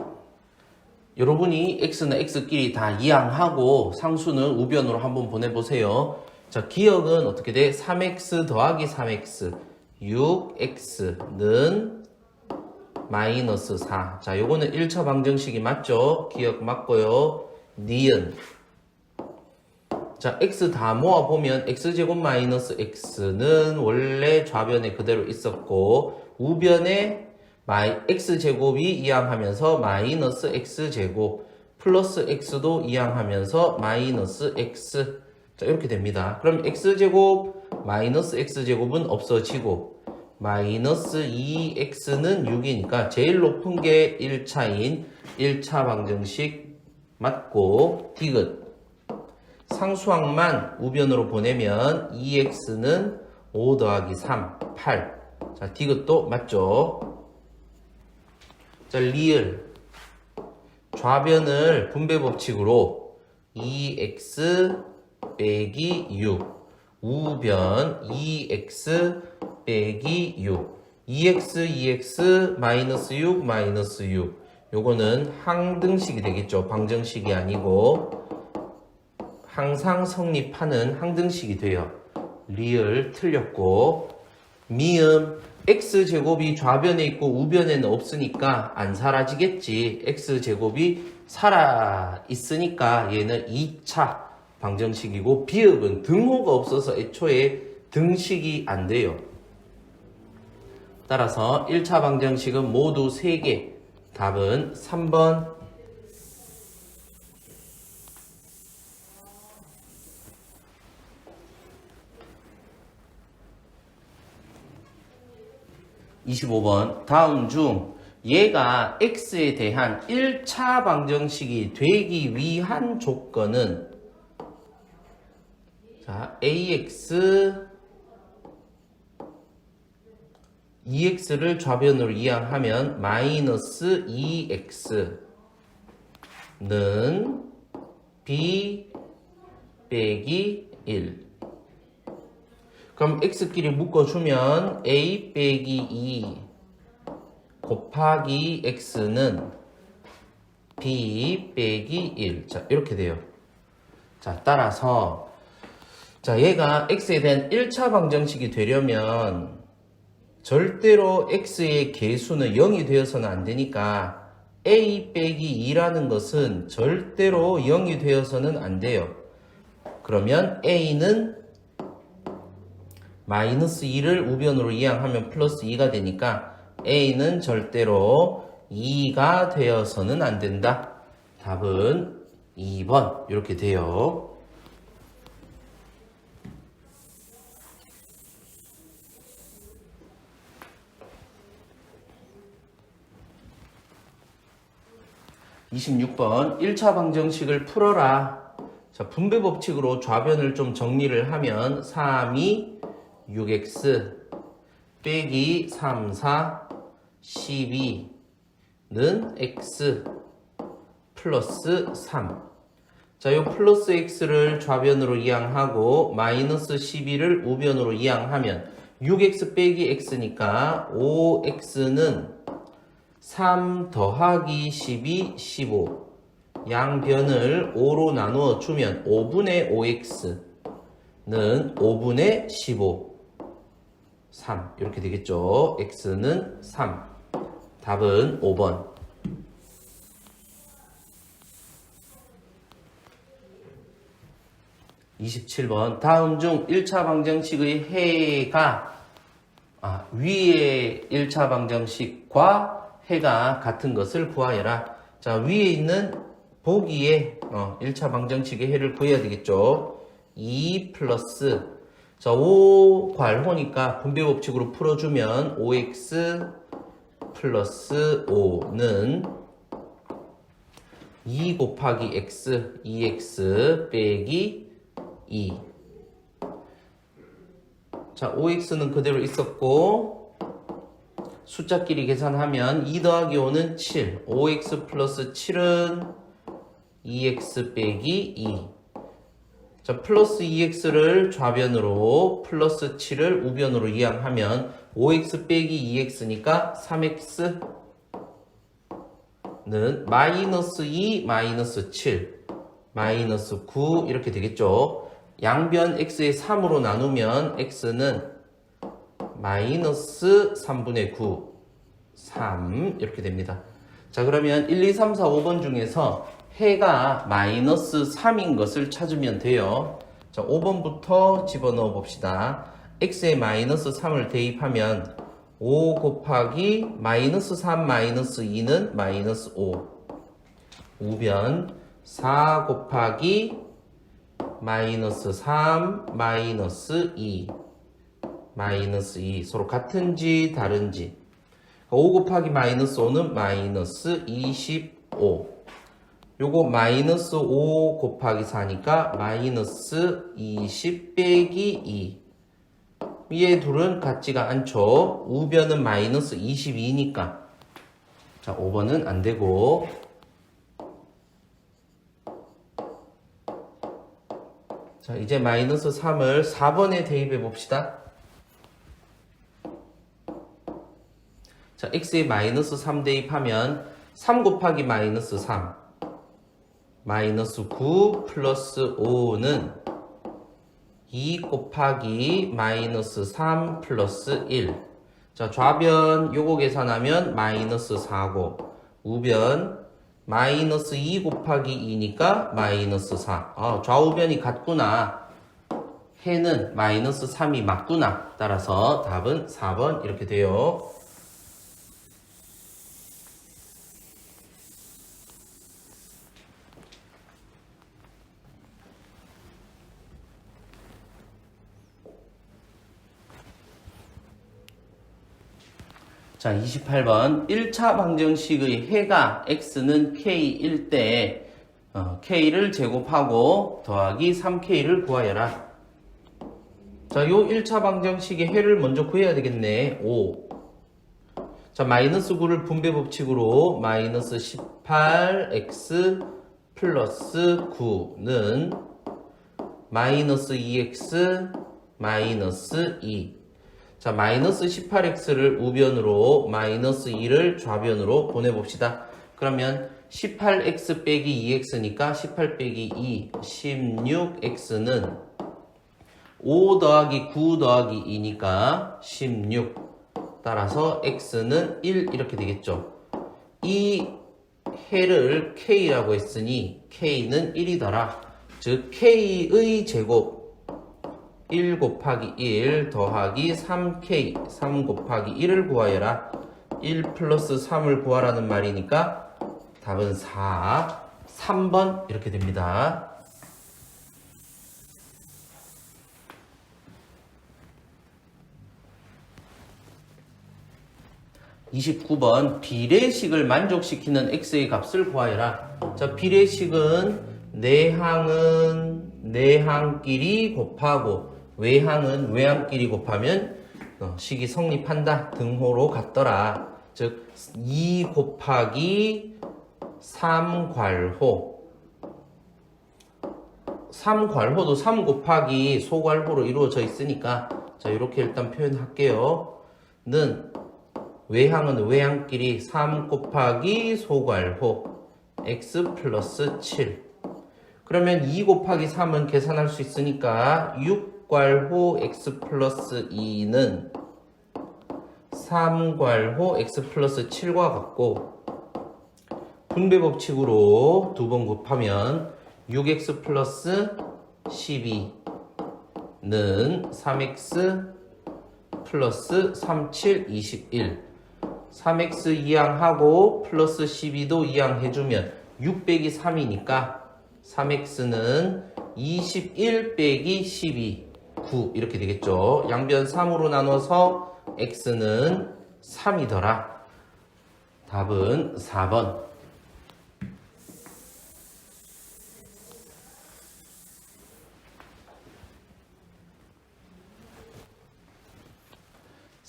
여러분이 x는 x끼리 다 이항하고 상수는 우변으로 한번 보내보세요. 자, 기억은 어떻게 돼? 3x 더하기 3x 6x는 마이너스 4. 자, 요거는 1차 방정식이 맞죠? 기억 맞고요. 니은. 자, x 다 모아보면 x제곱 마이너스 x는 원래 좌변에 그대로 있었고 우변에 x제곱이 이항하면서 마이너스 x제곱 플러스 x도 이항하면서 마이너스 x. 자, 이렇게 됩니다. 그럼 x제곱 마이너스 x제곱은 없어지고 마이너스 2x는 6이니까 제일 높은 게 1차인 1차 방정식 맞고 디귿. 상수항만 우변으로 보내면 2x는 5 더하기 3, 8. 자, 디귿도 맞죠? 자, 리을. 좌변을 분배 법칙으로 2x 빼기 6. 우변 2x 빼기 6. 2x 마이너스 6 마이너스 6. 요거는 항등식이 되겠죠. 방정식이 아니고 항상 성립하는 항등식이 돼요. 리을 틀렸고 미음 x제곱이 좌변에 있고 우변에는 없으니까 안 사라지겠지. x제곱이 살아있으니까 얘는 2차 방정식이고 비읍은 등호가 없어서 애초에 등식이 안 돼요. 따라서 1차 방정식은 모두 3개. 답은 3번. 25번. 다음 중 얘가 x에 대한 1차 방정식이 되기 위한 조건은 자, ax 2x를 좌변으로 이항하면 마이너스 2x는 b 빼기 1. 그럼 x끼리 묶어주면 a 빼기 2 곱하기 x는 b 빼기 1. 자, 이렇게 돼요. 자, 따라서 자, 얘가 x에 대한 1차 방정식이 되려면 절대로 x의 개수는 0이 되어서는 안 되니까 a 빼기 2라는 것은 절대로 0이 되어서는 안 돼요. 그러면 a는 마이너스 2를 우변으로 이항하면 플러스 2가 되니까 a는 절대로 2가 되어서는 안 된다. 답은 2번 이렇게 돼요. (26번) 1차 방정식을 풀어라. 자, 분배 법칙으로 좌변을 좀 정리를 하면 3, 2, 6x 빼기 3, 4, 12는 x 플러스 3. 자, 요 플러스 x를 좌변으로 이항하고 마이너스 12를 우변으로 이항하면 6x 빼기 x니까 5x는 3 더하기 12, 15. 양변을 5로 나누어 주면 5분의 5x는 5분의 15. 3. 이렇게 되겠죠. x는 3. 답은 5번. (27번) 다음 중 1차 방정식의 해가 위의 1차 방정식과 해가 같은 것을 구하여라. 자, 위에 있는 보기에 1차 방정식의 해를 구해야 되겠죠. 2 플러스 자, 5 괄호니까 분배 법칙으로 풀어주면 5x 플러스 5는 2 곱하기 x 2x 빼기 2. 자, 5x는 그대로 있었고 숫자끼리 계산하면 2 더하기 5는 7. 5x 플러스 7은 2x 빼기 2. 자, 플러스 2x를 좌변으로 플러스 7을 우변으로 이항하면 5x 빼기 2x니까 3x는 마이너스 2, 마이너스 7, 마이너스 9 이렇게 되겠죠. 양변 x의 3으로 나누면 x는 마이너스 3분의 9, 3 이렇게 됩니다. 자, 그러면 1, 2, 3, 4, 5번 중에서 해가 마이너스 3인 것을 찾으면 돼요. 자, 5번부터 집어넣어 봅시다. x에 마이너스 3을 대입하면 5 곱하기 마이너스 3 마이너스 2는 마이너스 5. 우변 4 곱하기 마이너스 3 마이너스 2 마이너스 2 서로 같은지 다른지 5 곱하기 마이너스 5는 마이너스 25. 요거 마이너스 5 곱하기 4니까 마이너스 20 빼기 2. 위에 둘은 같지가 않죠. 우변은 마이너스 22니까 자, 5번은 안되고 자, 이제 마이너스 3을 4번에 대입해 봅시다. 자, x에 마이너스 3 대입하면 3 곱하기 마이너스 3 마이너스 9 플러스 5는 2 곱하기 마이너스 3 플러스 1. 자, 좌변 요거 계산하면 마이너스 4고 우변 마이너스 2 곱하기 2니까 마이너스 4. 좌우변이 같구나. 해는 마이너스 3이 맞구나. 따라서 답은 4번 이렇게 돼요. 자, 28번 1차 방정식의 해가 x는 k일 때 k를 제곱하고 더하기 3k를 구하여라. 자, 요 1차 방정식의 해를 먼저 구해야 되겠네. 5. 자, 마이너스 9를 분배 법칙으로 마이너스 18x 플러스 9는 마이너스 2x 마이너스 2. 자, 마이너스 18x를 우변으로 마이너스 2를 좌변으로 보내봅시다. 그러면 18x 빼기 2x니까 18 빼기 2, 16x는 5 더하기 9 더하기 2니까 16. 따라서 x는 1 이렇게 되겠죠. 이 해를 k라고 했으니 k는 1이더라. 즉 k의 제곱 1 곱하기 1 더하기 3k 3 곱하기 1을 구하여라. 1 플러스 3을 구하라는 말이니까 답은 4, 3번 이렇게 됩니다. 29번 비례식을 만족시키는 x의 값을 구하여라. 자, 비례식은 내항끼리 곱하고 외항은 외항끼리 곱하면 식이 성립한다. 등호로 같더라. 즉 2 곱하기 3괄호 3괄호도 3 곱하기 소괄호로 이루어져 있으니까 자, 이렇게 일단 표현할게요. 는 외항은 외항끼리 3 곱하기 소괄호 x 플러스 7. 그러면 2 곱하기 3은 계산할 수 있으니까 6괄호 x 플러스 2는 3괄호 x 플러스 7과 같고 분배 법칙으로 두 번 곱하면 6x 플러스 12는 3x 플러스 37, 21 3x 이항하고 플러스 12도 이항해주면 6 빼기 3이니까 3x는 21 빼기 12, 9 이렇게 되겠죠. 양변 3으로 나눠서 x는 3이더라. 답은 4번.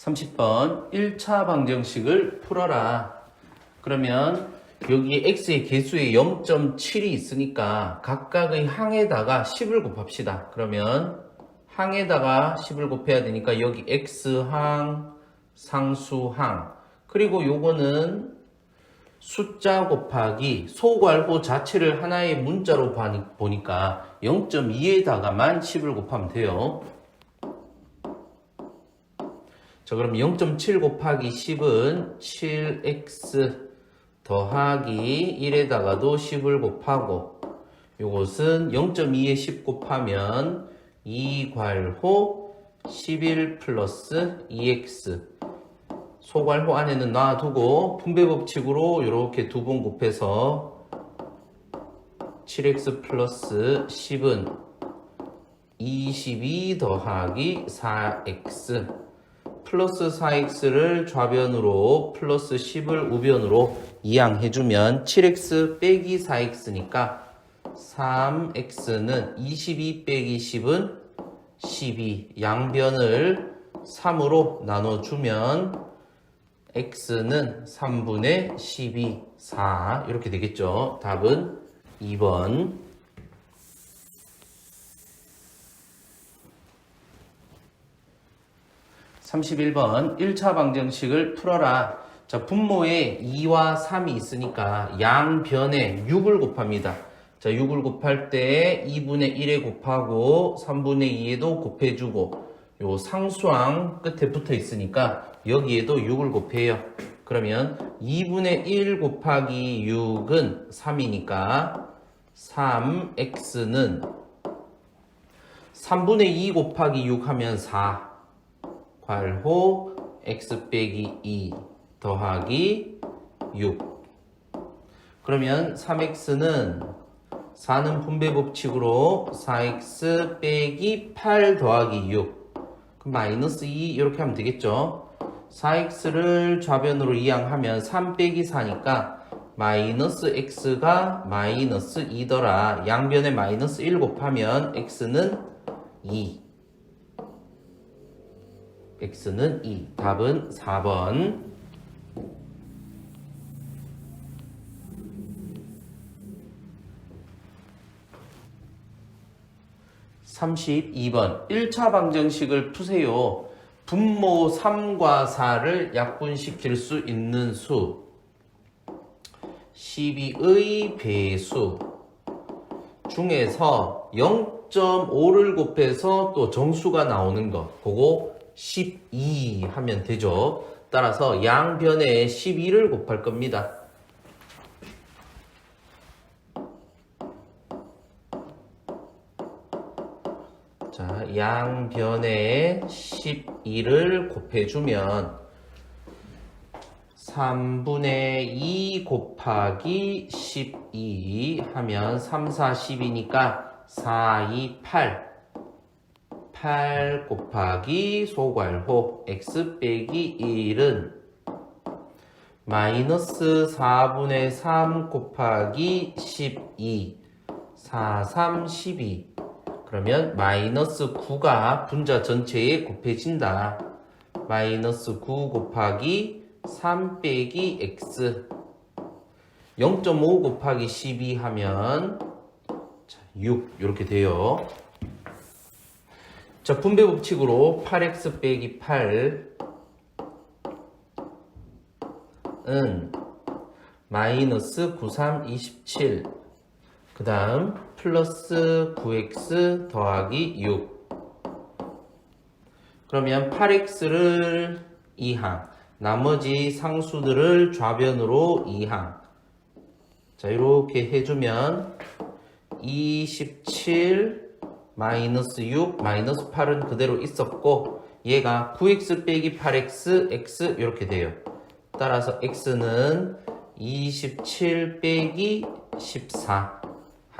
30번 1차 방정식을 풀어라. 그러면 여기 x의 개수에 0.7이 있으니까 각각의 항에다가 10을 곱합시다. 그러면 항에다가 10을 곱해야 되니까 여기 x항, 상수항 그리고 요거는 숫자 곱하기 소괄호 자체를 하나의 문자로 보니까 0.2에다가만 10을 곱하면 돼요. 자, 그럼 0.7 곱하기 10은 7x 더하기 1에다가도 10을 곱하고 요것은 0.2에 10 곱하면 2괄호 11 플러스 2x 소괄호 안에는 놔두고 분배 법칙으로 이렇게 두 번 곱해서 7x 플러스 10은 22 더하기 4x 플러스 4x를 좌변으로 플러스 10을 우변으로 이항해주면 7x 빼기 4x니까 3x는 22 빼기 10은 12 양변을 3으로 나눠주면 x는 3분의 12, 4 이렇게 되겠죠. 답은 2번. 31번 1차 방정식을 풀어라. 자, 분모에 2와 3이 있으니까 양변에 6을 곱합니다. 자, 6을 곱할 때 2분의 1에 곱하고 3분의 2에도 곱해주고 요 상수항 끝에 붙어 있으니까 여기에도 6을 곱해요. 그러면 2분의 1 곱하기 6은 3이니까 3x는 3분의 2 곱하기 6 하면 4 괄호 x 빼기 2 더하기 6 그러면 3x는 4는 분배 법칙으로 4x 빼기 8 더하기 6 그럼 마이너스 2 이렇게 하면 되겠죠. 4x를 좌변으로 이항하면 3 빼기 4니까 마이너스 x가 마이너스 2더라. 양변에 마이너스 1 곱하면 x는 2 x는 2. 답은 4번. 32번 1차 방정식을 푸세요. 분모 3과 4를 약분시킬 수 있는 수 12의 배수 중에서 0.5를 곱해서 또 정수가 나오는 거 그거 12 하면 되죠. 따라서 양변에 12를 곱할 겁니다. 자, 양변에 12를 곱해주면 3분의 2 곱하기 12 하면 3, 4, 10이니까 4, 2, 8 8 곱하기 소괄호 x 빼기 1은 마이너스 4분의 3 곱하기 12 4, 3, 12 그러면 마이너스 9가 분자 전체에 곱해진다. 마이너스 9 곱하기 3 빼기 x 0.5 곱하기 12 하면 6 이렇게 돼요. 자, 분배 법칙으로 8x 빼기 8은 마이너스 93, 27 그 다음 플러스 9x 더하기 6 그러면 8x를 2항 나머지 상수들을 좌변으로 2항 자 이렇게 해주면 27 마이너스 6 마이너스 8은 그대로 있었고 얘가 9x 빼기 8x x 이렇게 돼요. 따라서 x는 27 빼기 14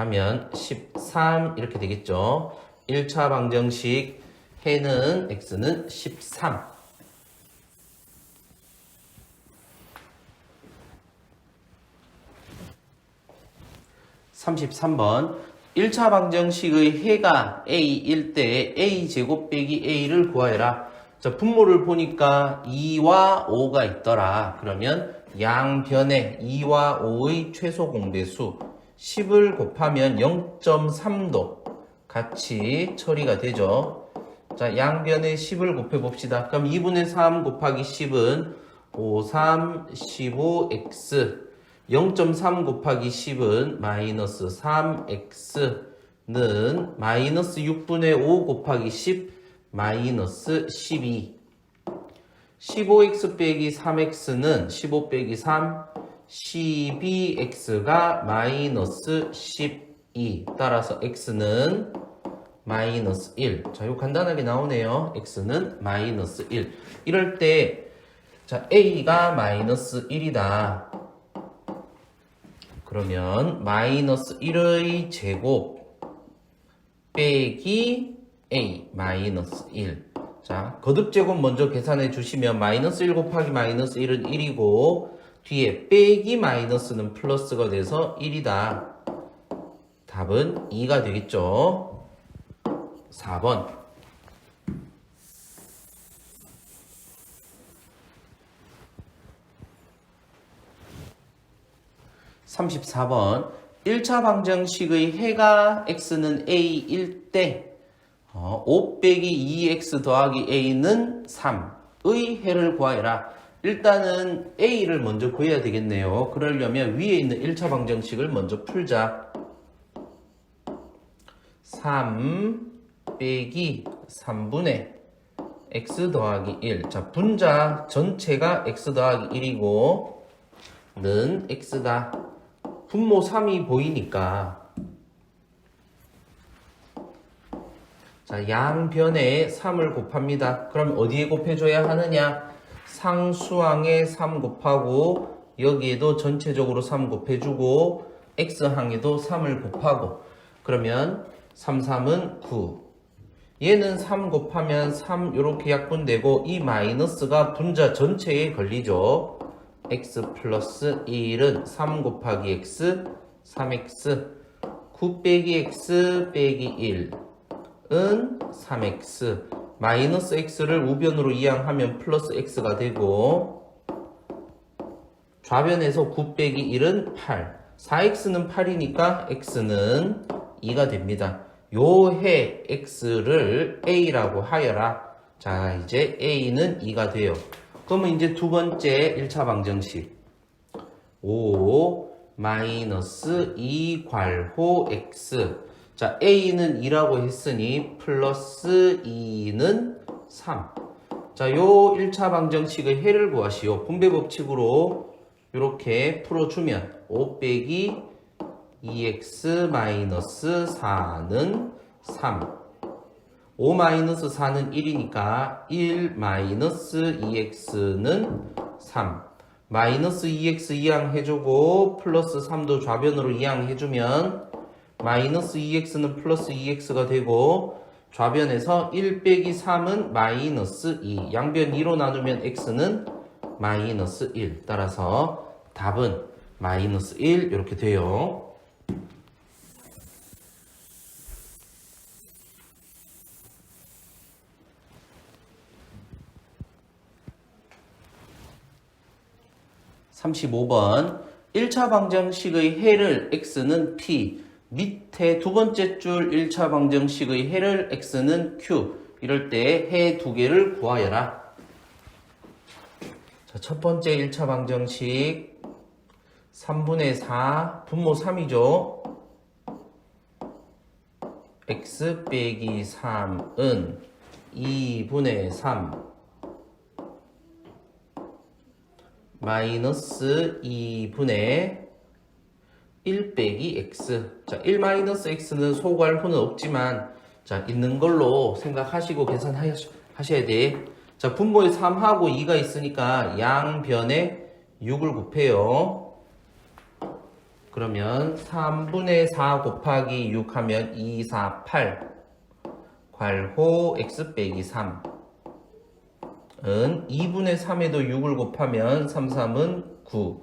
하면 13 이렇게 되겠죠. 1차 방정식 해는 x는 13 33번 1차 방정식의 해가 a일 때 a제곱 빼기 a를 구하여라. 자, 분모를 보니까 2와 5가 있더라. 그러면 양변에 2와 5의 최소 공배수 10을 곱하면 0.3도 같이 처리가 되죠. 자, 양변에 10을 곱해 봅시다. 그럼 2분의 3 곱하기 10은 5, 3, 15x 0.3 곱하기 10은 마이너스 3x는 마이너스 6분의 5 곱하기 10 마이너스 12 15x 빼기 3x는 15 빼기 3 12x가 마이너스 12 따라서 x는 마이너스 1 자, 이거 간단하게 나오네요. x는 마이너스 1 이럴 때 자, a가 마이너스 1이다. 그러면 마이너스 1의 제곱 빼기 a 마이너스 1 자, 거듭제곱 먼저 계산해 주시면 마이너스 1 곱하기 마이너스 1은 1이고 뒤에 빼기 마이너스는 플러스가 돼서 1이다. 답은 2가 되겠죠. 4번 34번 1차 방정식의 해가 x는 a일 때 5 빼기 2x 더하기 a는 3의 해를 구하여라. 일단은 a를 먼저 구해야 되겠네요. 그러려면 위에 있는 1차 방정식을 먼저 풀자. 3 빼기 3분의 x 더하기 1 자, 분자 전체가 x 더하기 1이고 는 x다. 분모 3이 보이니까 자, 양변에 3을 곱합니다. 그럼 어디에 곱해줘야 하느냐? 상수항에 3 곱하고 여기에도 전체적으로 3 곱해주고 x항에도 3을 곱하고 그러면 3, 3은 9 얘는 3 곱하면 3 이렇게 약분되고 이 마이너스가 분자 전체에 걸리죠. x 플러스 1은 3 곱하기 x 3x 9 빼기 x 빼기 1은 3x 마이너스 x를 우변으로 이항하면 플러스 x가 되고 좌변에서 9 빼기 1은 8. 4x는 8이니까 x는 2가 됩니다. 요 해 x를 a라고 하여라. 자, 이제 a는 2가 돼요. 그러면 이제 두 번째 1차 방정식. 5 마이너스 2 괄호 x. 자, a는 2라고 했으니 플러스 2는 3. 자, 요 1차 방정식의 해를 구하시오. 분배 법칙으로 이렇게 풀어주면 5 빼기 2x 마이너스 4는 3. 5 마이너스 4는 1이니까 1 마이너스 2x는 3. 마이너스 2x 이항 해주고 플러스 3도 좌변으로 이항 해주면 마이너스 2x는 플러스 2x가 되고 좌변에서 1 빼기 3은 마이너스 2. 양변 2로 나누면 x는 마이너스 1. 따라서 답은 마이너스 1 이렇게 돼요. (35번) 1차 방정식의 해를 x는 t, 밑에 두 번째 줄 1차 방정식의 해를 x는 q. 이럴 때 해 두 개를 구하여라. 자, 첫 번째 1차 방정식 3분의 4 분모 3이죠. x 빼기 3은 2분의 3 마이너스 2분의 1 빼기 x. 자, 1 마이너스 x는 소괄호는 없지만, 자, 있는 걸로 생각하시고 계산하셔야 돼. 자, 분모에 3하고 2가 있으니까 양변에 6을 곱해요. 그러면 3분의 4 곱하기 6 하면 2, 4, 8. 괄호 x 빼기 3. 은 2분의 3에도 6을 곱하면 3, 3은 9.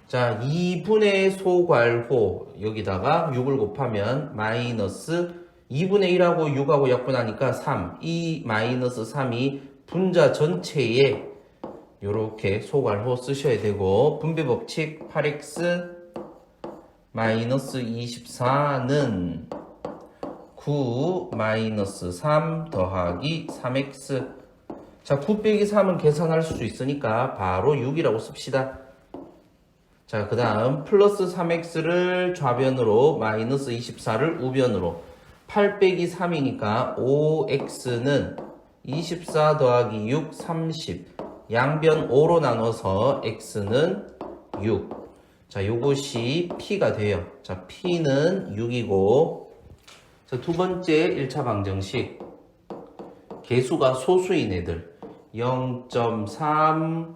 자, 2분의 소괄호 여기다가 6을 곱하면 마이너스 2분의 1하고 6하고 약분하니까 3. 이 마이너스 3이 분자 전체에 요렇게 소괄호 쓰셔야 되고 분배 법칙 8x 마이너스 24는 9 마이너스 3 더하기 3x. 자, 9 빼기 3은 계산할 수 있으니까 바로 6이라고 씁시다. 자, 그 다음 플러스 3x를 좌변으로 마이너스 24를 우변으로 8 빼기 3이니까 5x는 24 더하기 6, 30. 양변 5로 나눠서 x는 6. 자, 요것이 p가 돼요. 자, p는 6이고. 자, 두 번째 1차 방정식. 개수가 소수인 애들. 0.3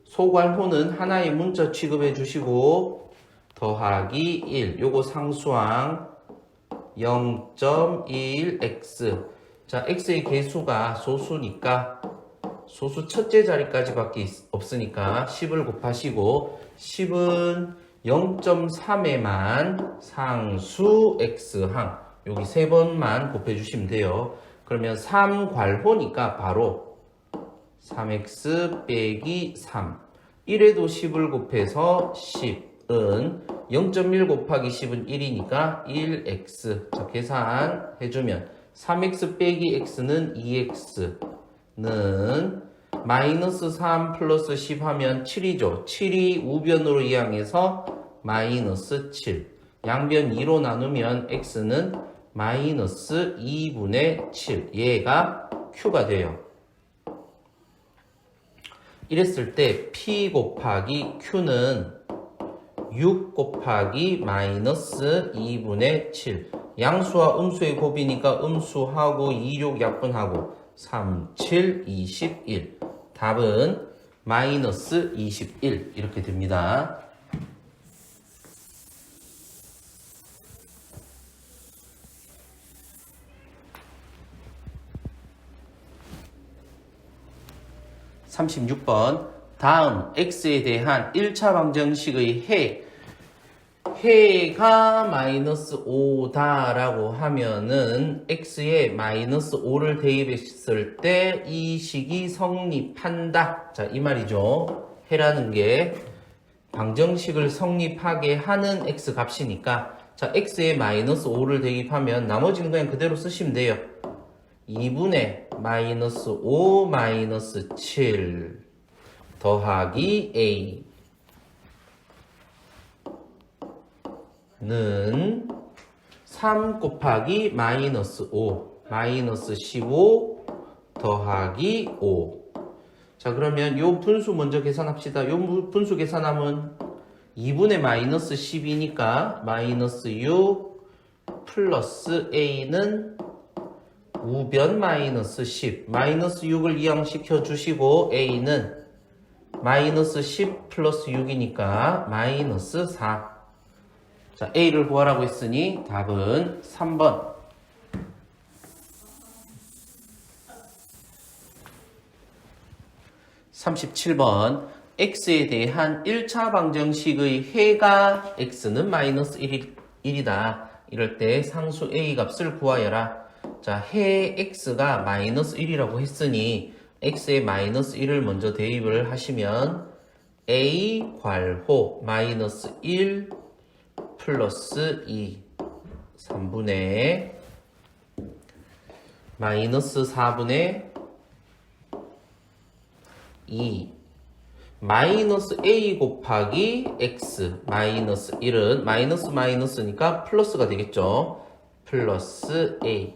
소괄호는 하나의 문자 취급해 주시고 더하기 1 요거 상수항 0.1x. 자, x의 개수가 소수니까 소수 첫째 자리까지밖에 없으니까 10을 곱하시고 10은 0.3에만 상수 x항 여기 세 번만 곱해 주시면 돼요. 그러면 3괄호니까 바로 3x 빼기 3. 1에도 10을 곱해서 10은 0.1 곱하기 10은 1이니까 1x. 자, 계산해주면 3x 빼기 x는 2x는 마이너스 3 플러스 10 하면 7이죠. 7이 우변으로 이항해서 마이너스 7. 양변 2로 나누면 x는 마이너스 2분의 7. 얘가 q가 돼요. 이랬을 때 p 곱하기 q는 6 곱하기 마이너스 2분의 7. 양수와 음수의 곱이니까 음수하고 2, 6 약분하고 3, 7, 21. 답은 마이너스 21 이렇게 됩니다. (36번) 다음 x에 대한 1차 방정식의 해가 마이너스 5다 라고 하면은 x에 마이너스 5를 대입했을 때 이 식이 성립한다. 자, 이 말이죠. 해라는 게 방정식을 성립하게 하는 x 값이니까 자, x에 마이너스 5를 대입하면 나머지는 그냥 그대로 쓰시면 돼요. 2분의 마이너스 5 마이너스 7 더하기 a 는 3 곱하기 마이너스 5 마이너스 15 더하기 5. 자, 그러면 요 분수 먼저 계산합시다. 요 분수 계산하면 2분의 마이너스 10이니까 마이너스 6 플러스 a는 우변 마이너스 10 마이너스 6을 이항시켜 주시고 a는 마이너스 10 플러스 6이니까 마이너스 4. 자, a를 구하라고 했으니 답은 3번. 37번 x에 대한 1차 방정식의 해가 x는 마이너스 1이다. 이럴 때 상수 a 값을 구하여라. 자, 해 x가 마이너스 1이라고 했으니 x에 마이너스 1을 먼저 대입을 하시면 a 괄호 마이너스 1 플러스 2 3분의 마이너스 4분의 2 마이너스 a 곱하기 x 마이너스 1은 마이너스 마이너스니까 플러스가 되겠죠. 플러스 a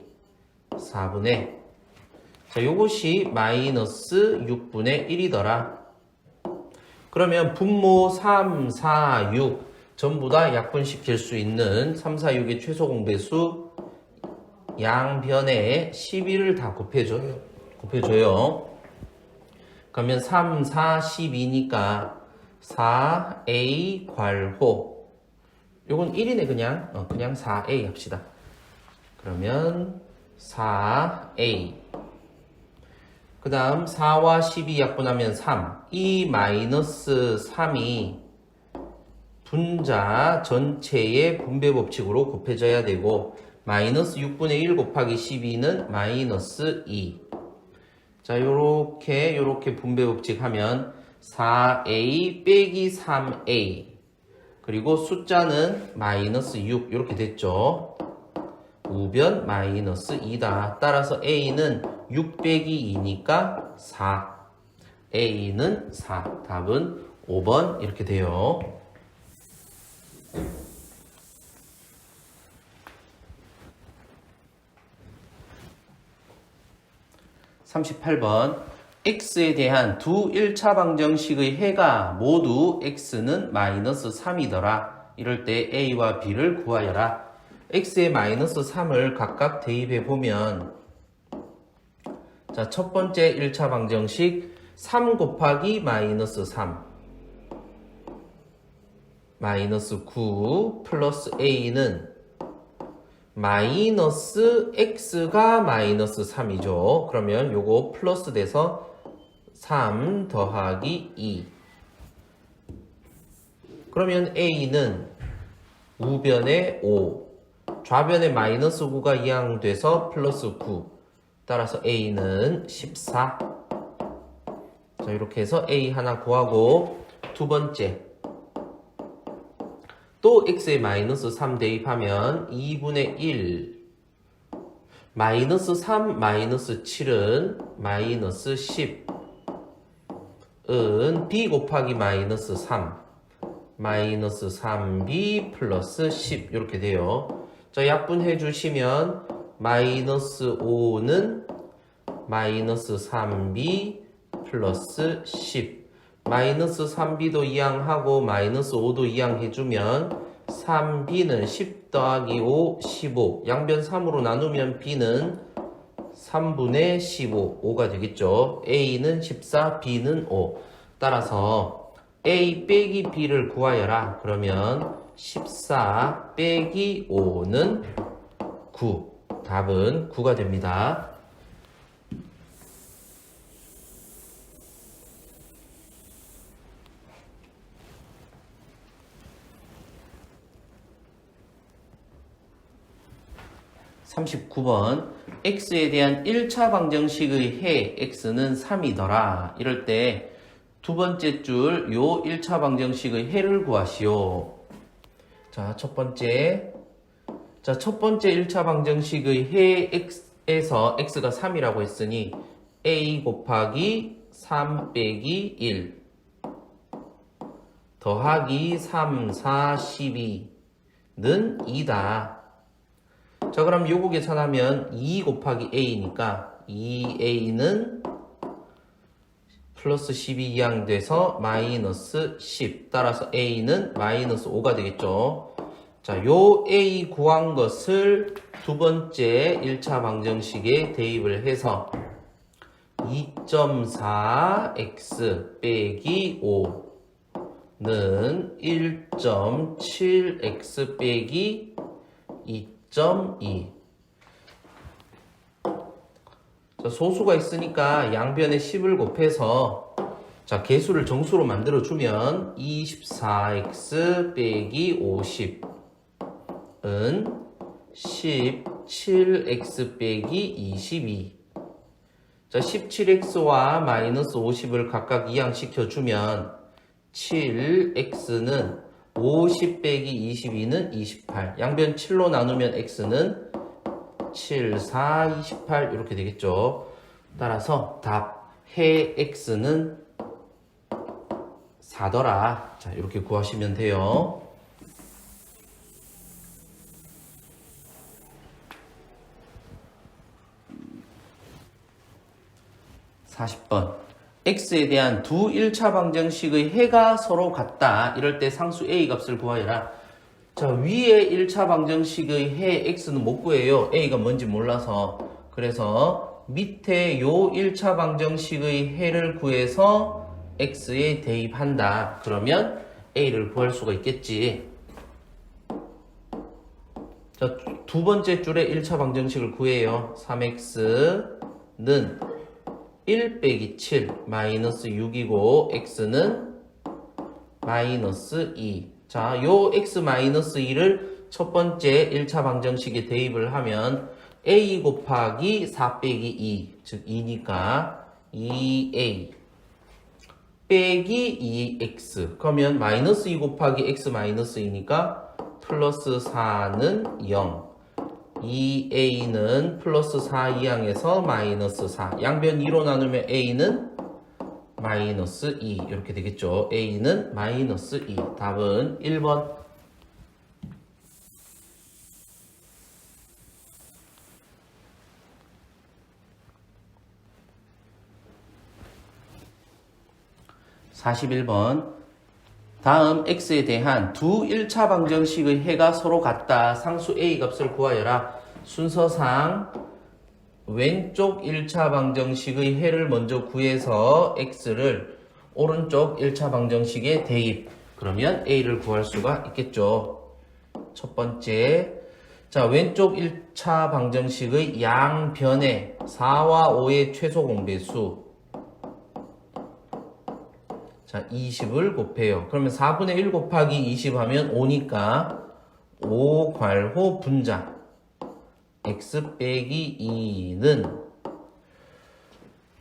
4분의 자, 요것이 마이너스 6분의 1이더라. 그러면 분모 3, 4, 6 전부 다 약분시킬 수 있는 3, 4, 6의 최소 공배수 양변에 11을 다 곱해줘요. 그러면 3, 4, 12니까 4a 괄호 요건 1이네 그냥 4a 합시다. 그러면 4a 그 다음 4와 12 약분하면 3 이 마이너스 3이 분자 전체의 분배 법칙으로 곱해져야 되고 마이너스 6분의 1 곱하기 12는 마이너스 2. 자, 요렇게 분배 법칙 하면 4a 빼기 3a 그리고 숫자는 마이너스 6 이렇게 됐죠. 우변 마이너스 2다. 따라서 a는 6 빼기 2니까 4. a는 4. 답은 5번 이렇게 돼요. 38번 x에 대한 두 1차 방정식의 해가 모두 x는 마이너스 3이더라. 이럴 때 a와 b를 구하여라. x에 마이너스 3을 각각 대입해 보면 자, 첫 번째 1차 방정식 3 곱하기 마이너스 3 마이너스 9 플러스 a는 마이너스 x가 마이너스 3이죠. 그러면 요거 플러스 돼서 3 더하기 2 그러면 a는 우변에 5 좌변에 마이너스 9가 이항돼서 플러스 9 따라서 a는 14. 자, 이렇게 해서 a 하나 구하고 두 번째 또 x에 마이너스 3 대입하면 2분의 1 마이너스 3 마이너스 7은 마이너스 10은 b 곱하기 마이너스 3 마이너스 3b 플러스 10 이렇게 돼요. 자, 약분해 주시면 마이너스 5는 마이너스 3b 플러스 10 마이너스 3b도 이항하고 마이너스 5도 이항해주면 3b는 10 더하기 5 15 양변 3으로 나누면 b는 3분의 15 5가 되겠죠. a는 14 b는 5 따라서 a 빼기 b를 구하여라. 그러면 14 빼기 5는 9 답은 9가 됩니다. 39번 x에 대한 1차 방정식의 해 x는 3이더라. 이럴 때 두 번째 줄 요 1차 방정식의 해를 구하시오. 자, 첫 번째 1차 방정식의 해 x에서 x가 3이라고 했으니 a 곱하기 3 빼기 1 더하기 3, 4, 12는 2다. 자, 그럼 요거 계산하면 2 곱하기 a니까 2a는 플러스 12 이항 돼서 마이너스 10. 따라서 a는 마이너스 5가 되겠죠. 자, 요 a 구한 것을 두 번째 1차 방정식에 대입을 해서 2.4x 빼기 5는 1.7x 빼기 2.2. 자, 소수가 있으니까 양변에 10을 곱해서 자, 개수를 정수로 만들어주면 24x 빼기 50은 17x 빼기 22. 자, 17x와 마이너스 50을 각각 이항시켜주면 7x는 50 빼기 22는 28. 양변 7로 나누면 x는 7, 4, 28 이렇게 되겠죠. 따라서 답 해 x는 4더라. 자, 이렇게 구하시면 돼요. 40번. x에 대한 두 1차 방정식의 해가 서로 같다. 이럴 때 상수 a 값을 구하여라. 자, 위에 1차 방정식의 해 x는 못 구해요. a가 뭔지 몰라서. 그래서 밑에 요 1차 방정식의 해를 구해서 x에 대입한다. 그러면 a를 구할 수가 있겠지. 자, 두 번째 줄에 1차 방정식을 구해요. 3x는 1 빼기 7 마이너스 6이고 x는 마이너스 2. 자, 요 x 마이너스 2를 첫 번째 1차 방정식에 대입을 하면 a 곱하기 4 빼기 2, 즉 2니까 2a 빼기 2x. 그러면 마이너스 2 곱하기 x 마이너스 2니까 플러스 4는 0. 2a는 플러스 4 이항에서 마이너스 4. 양변 2로 나누면 a는 마이너스 2 이렇게 되겠죠. a는 마이너스 2. 답은 1번. (41번) 다음 x에 대한 두 1차 방정식의 해가 서로 같다. 상수 a 값을 구하여라. 순서상 왼쪽 1차 방정식의 해를 먼저 구해서 x를 오른쪽 1차 방정식에 대입. 그러면 a를 구할 수가 있겠죠. 첫 번째, 자, 왼쪽 1차 방정식의 양변에 4와 5의 최소 공배수, 자, 20을 곱해요. 그러면 4분의 1 곱하기 20 하면 5니까 5 괄호 분자 x 빼기 2는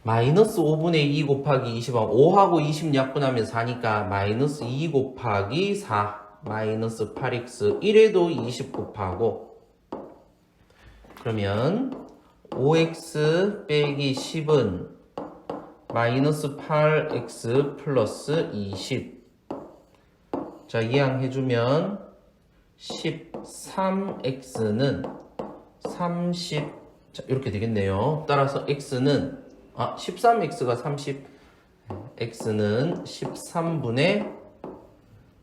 마이너스 5분의 2 곱하기 20하고 5하고 20 약분하면 4니까 마이너스 2 곱하기 4 마이너스 8x 1에도 20 곱하고 그러면 5x 빼기 10은 마이너스 8x 플러스 20. 자, 이항해주면 13x는 30. 자, 이렇게 되겠네요. 따라서 x는 13x가 30. x는 13분의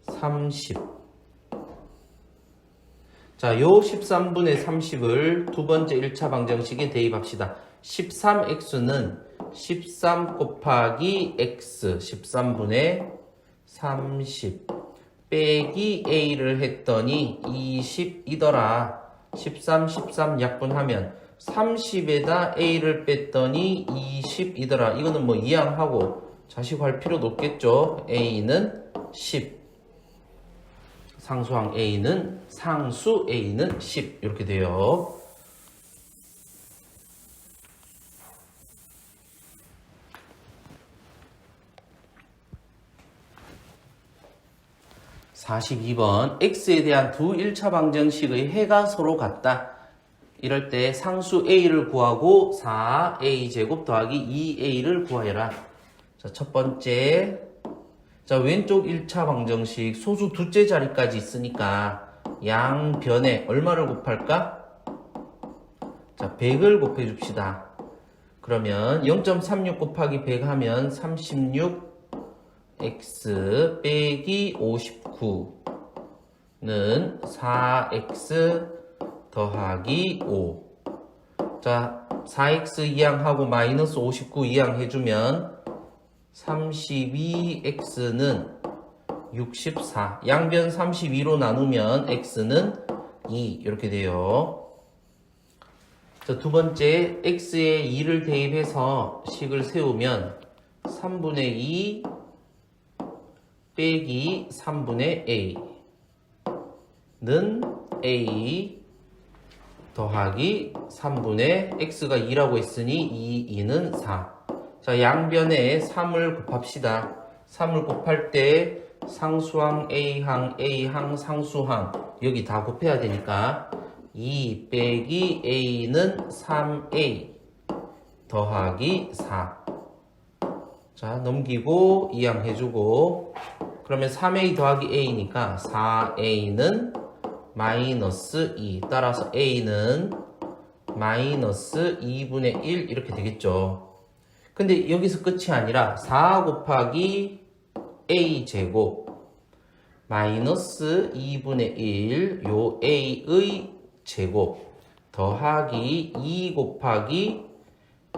30. 자, 요 13분의 30을 두 번째 1차 방정식에 대입합시다. 13x는 13 곱하기 x 13분의 30 빼기 a를 했더니 20이더라. 13, 13 약분하면 30에다 a를 뺐더니 20이더라. 이거는 뭐 이항하고 자식할 필요도 없겠죠. a는 10. 상수 a는 10 이렇게 돼요. 42번 x에 대한 두 1차 방정식의 해가 서로 같다. 이럴 때 상수 a를 구하고 4a제곱 더하기 2a를 구하여라. 자, 첫 번째, 자, 왼쪽 1차 방정식 소수 두째 자리까지 있으니까 양변에 얼마를 곱할까? 자, 100을 곱해 줍시다. 그러면 0.36 곱하기 100 하면 36x 빼기 59는 4x 더하기 5. 자, 4x 이항하고 마이너스 59 이항해주면 32x는 64. 양변 32로 나누면 x는 2. 이렇게 돼요. 자, 두 번째, x에 2를 대입해서 식을 세우면 3분의 2 빼기 3분의 a는 a 더하기 3분의 x가 2라고 했으니 2는 4. 자, 양변에 3을 곱합시다. 3을 곱할 때 상수항 A항 상수항 여기 다 곱해야 되니까 2 빼기 A는 3A 더하기 4. 자, 넘기고 이항 해주고 그러면 3A 더하기 A니까 4A는 마이너스 2. 따라서 A는 마이너스 2분의 1 이렇게 되겠죠. 근데 여기서 끝이 아니라 4 곱하기 A 제곱 마이너스 2분의 1 요 A의 제곱 더하기 2 곱하기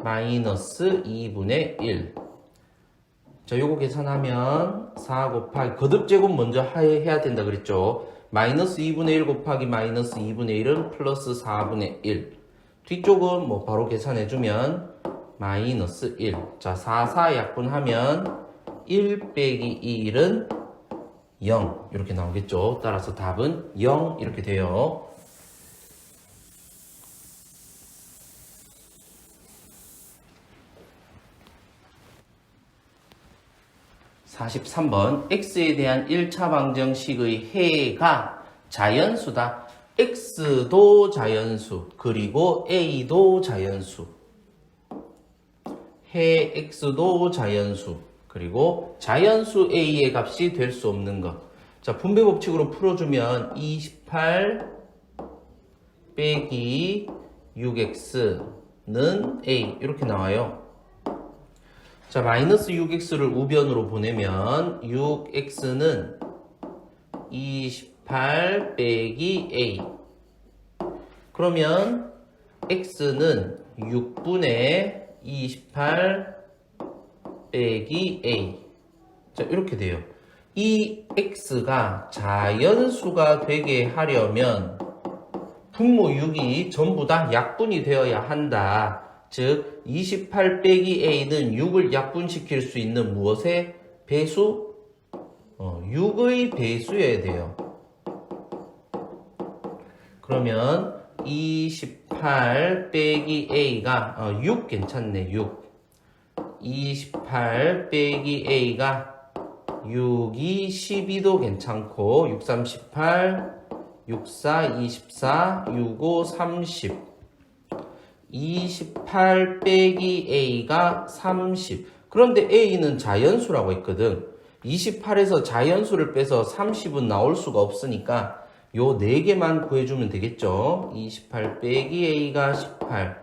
마이너스 2분의 1. 자, 요거 계산하면 4 곱하기 거듭제곱 먼저 해야 된다 그랬죠. 마이너스 2분의 1 곱하기 마이너스 2분의 1은 플러스 4분의 1. 뒤쪽은 뭐 바로 계산해주면 마이너스 1. 자, 4, 4 약분하면 1 빼기 1은 0. 이렇게 나오겠죠. 따라서 답은 0 이렇게 돼요. 43번 x에 대한 1차 방정식의 해가 자연수다. x도 자연수 그리고 a도 자연수. 해 x도 자연수 그리고 자연수 a의 값이 될 수 없는 것. 자, 분배 법칙으로 풀어주면 28 빼기 6x는 a 이렇게 나와요. 자, 마이너스 6x를 우변으로 보내면 6x는 28 빼기 a. 그러면 x는 6분의 28 빼기 a. 자, 이렇게 돼요. 이 x가 자연수가 되게 하려면 분모 6이 전부 다 약분이 되어야 한다. 즉 28 빼기 a는 6을 약분시킬 수 있는 무엇의 배수? 6의 배수여야 돼요. 그러면 28 빼기 a가 6 괜찮네. 6 28 빼기 a가 6이 12도 괜찮고 6, 3, 18 6, 4, 24 6, 5, 30 28 빼기 a가 30. 그런데 a는 자연수라고 했거든. 28에서 자연수를 빼서 30은 나올 수가 없으니까 요 4개만 구해주면 되겠죠. 28 빼기 a가 18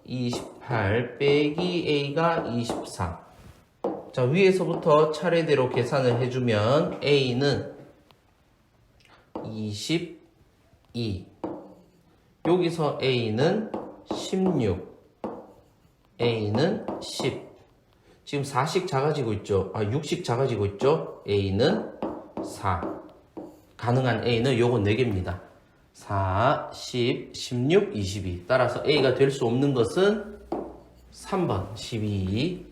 28 빼기 a가 24. 자, 위에서부터 차례대로 계산을 해주면 a는 22 여기서 a는 16 a는 10 지금 4씩 작아지고 있죠. 6씩 작아지고 있죠. a는 4 가능한 a는 요거 4개입니다. 4, 10, 16, 22 따라서 a가 될 수 없는 것은 3번 12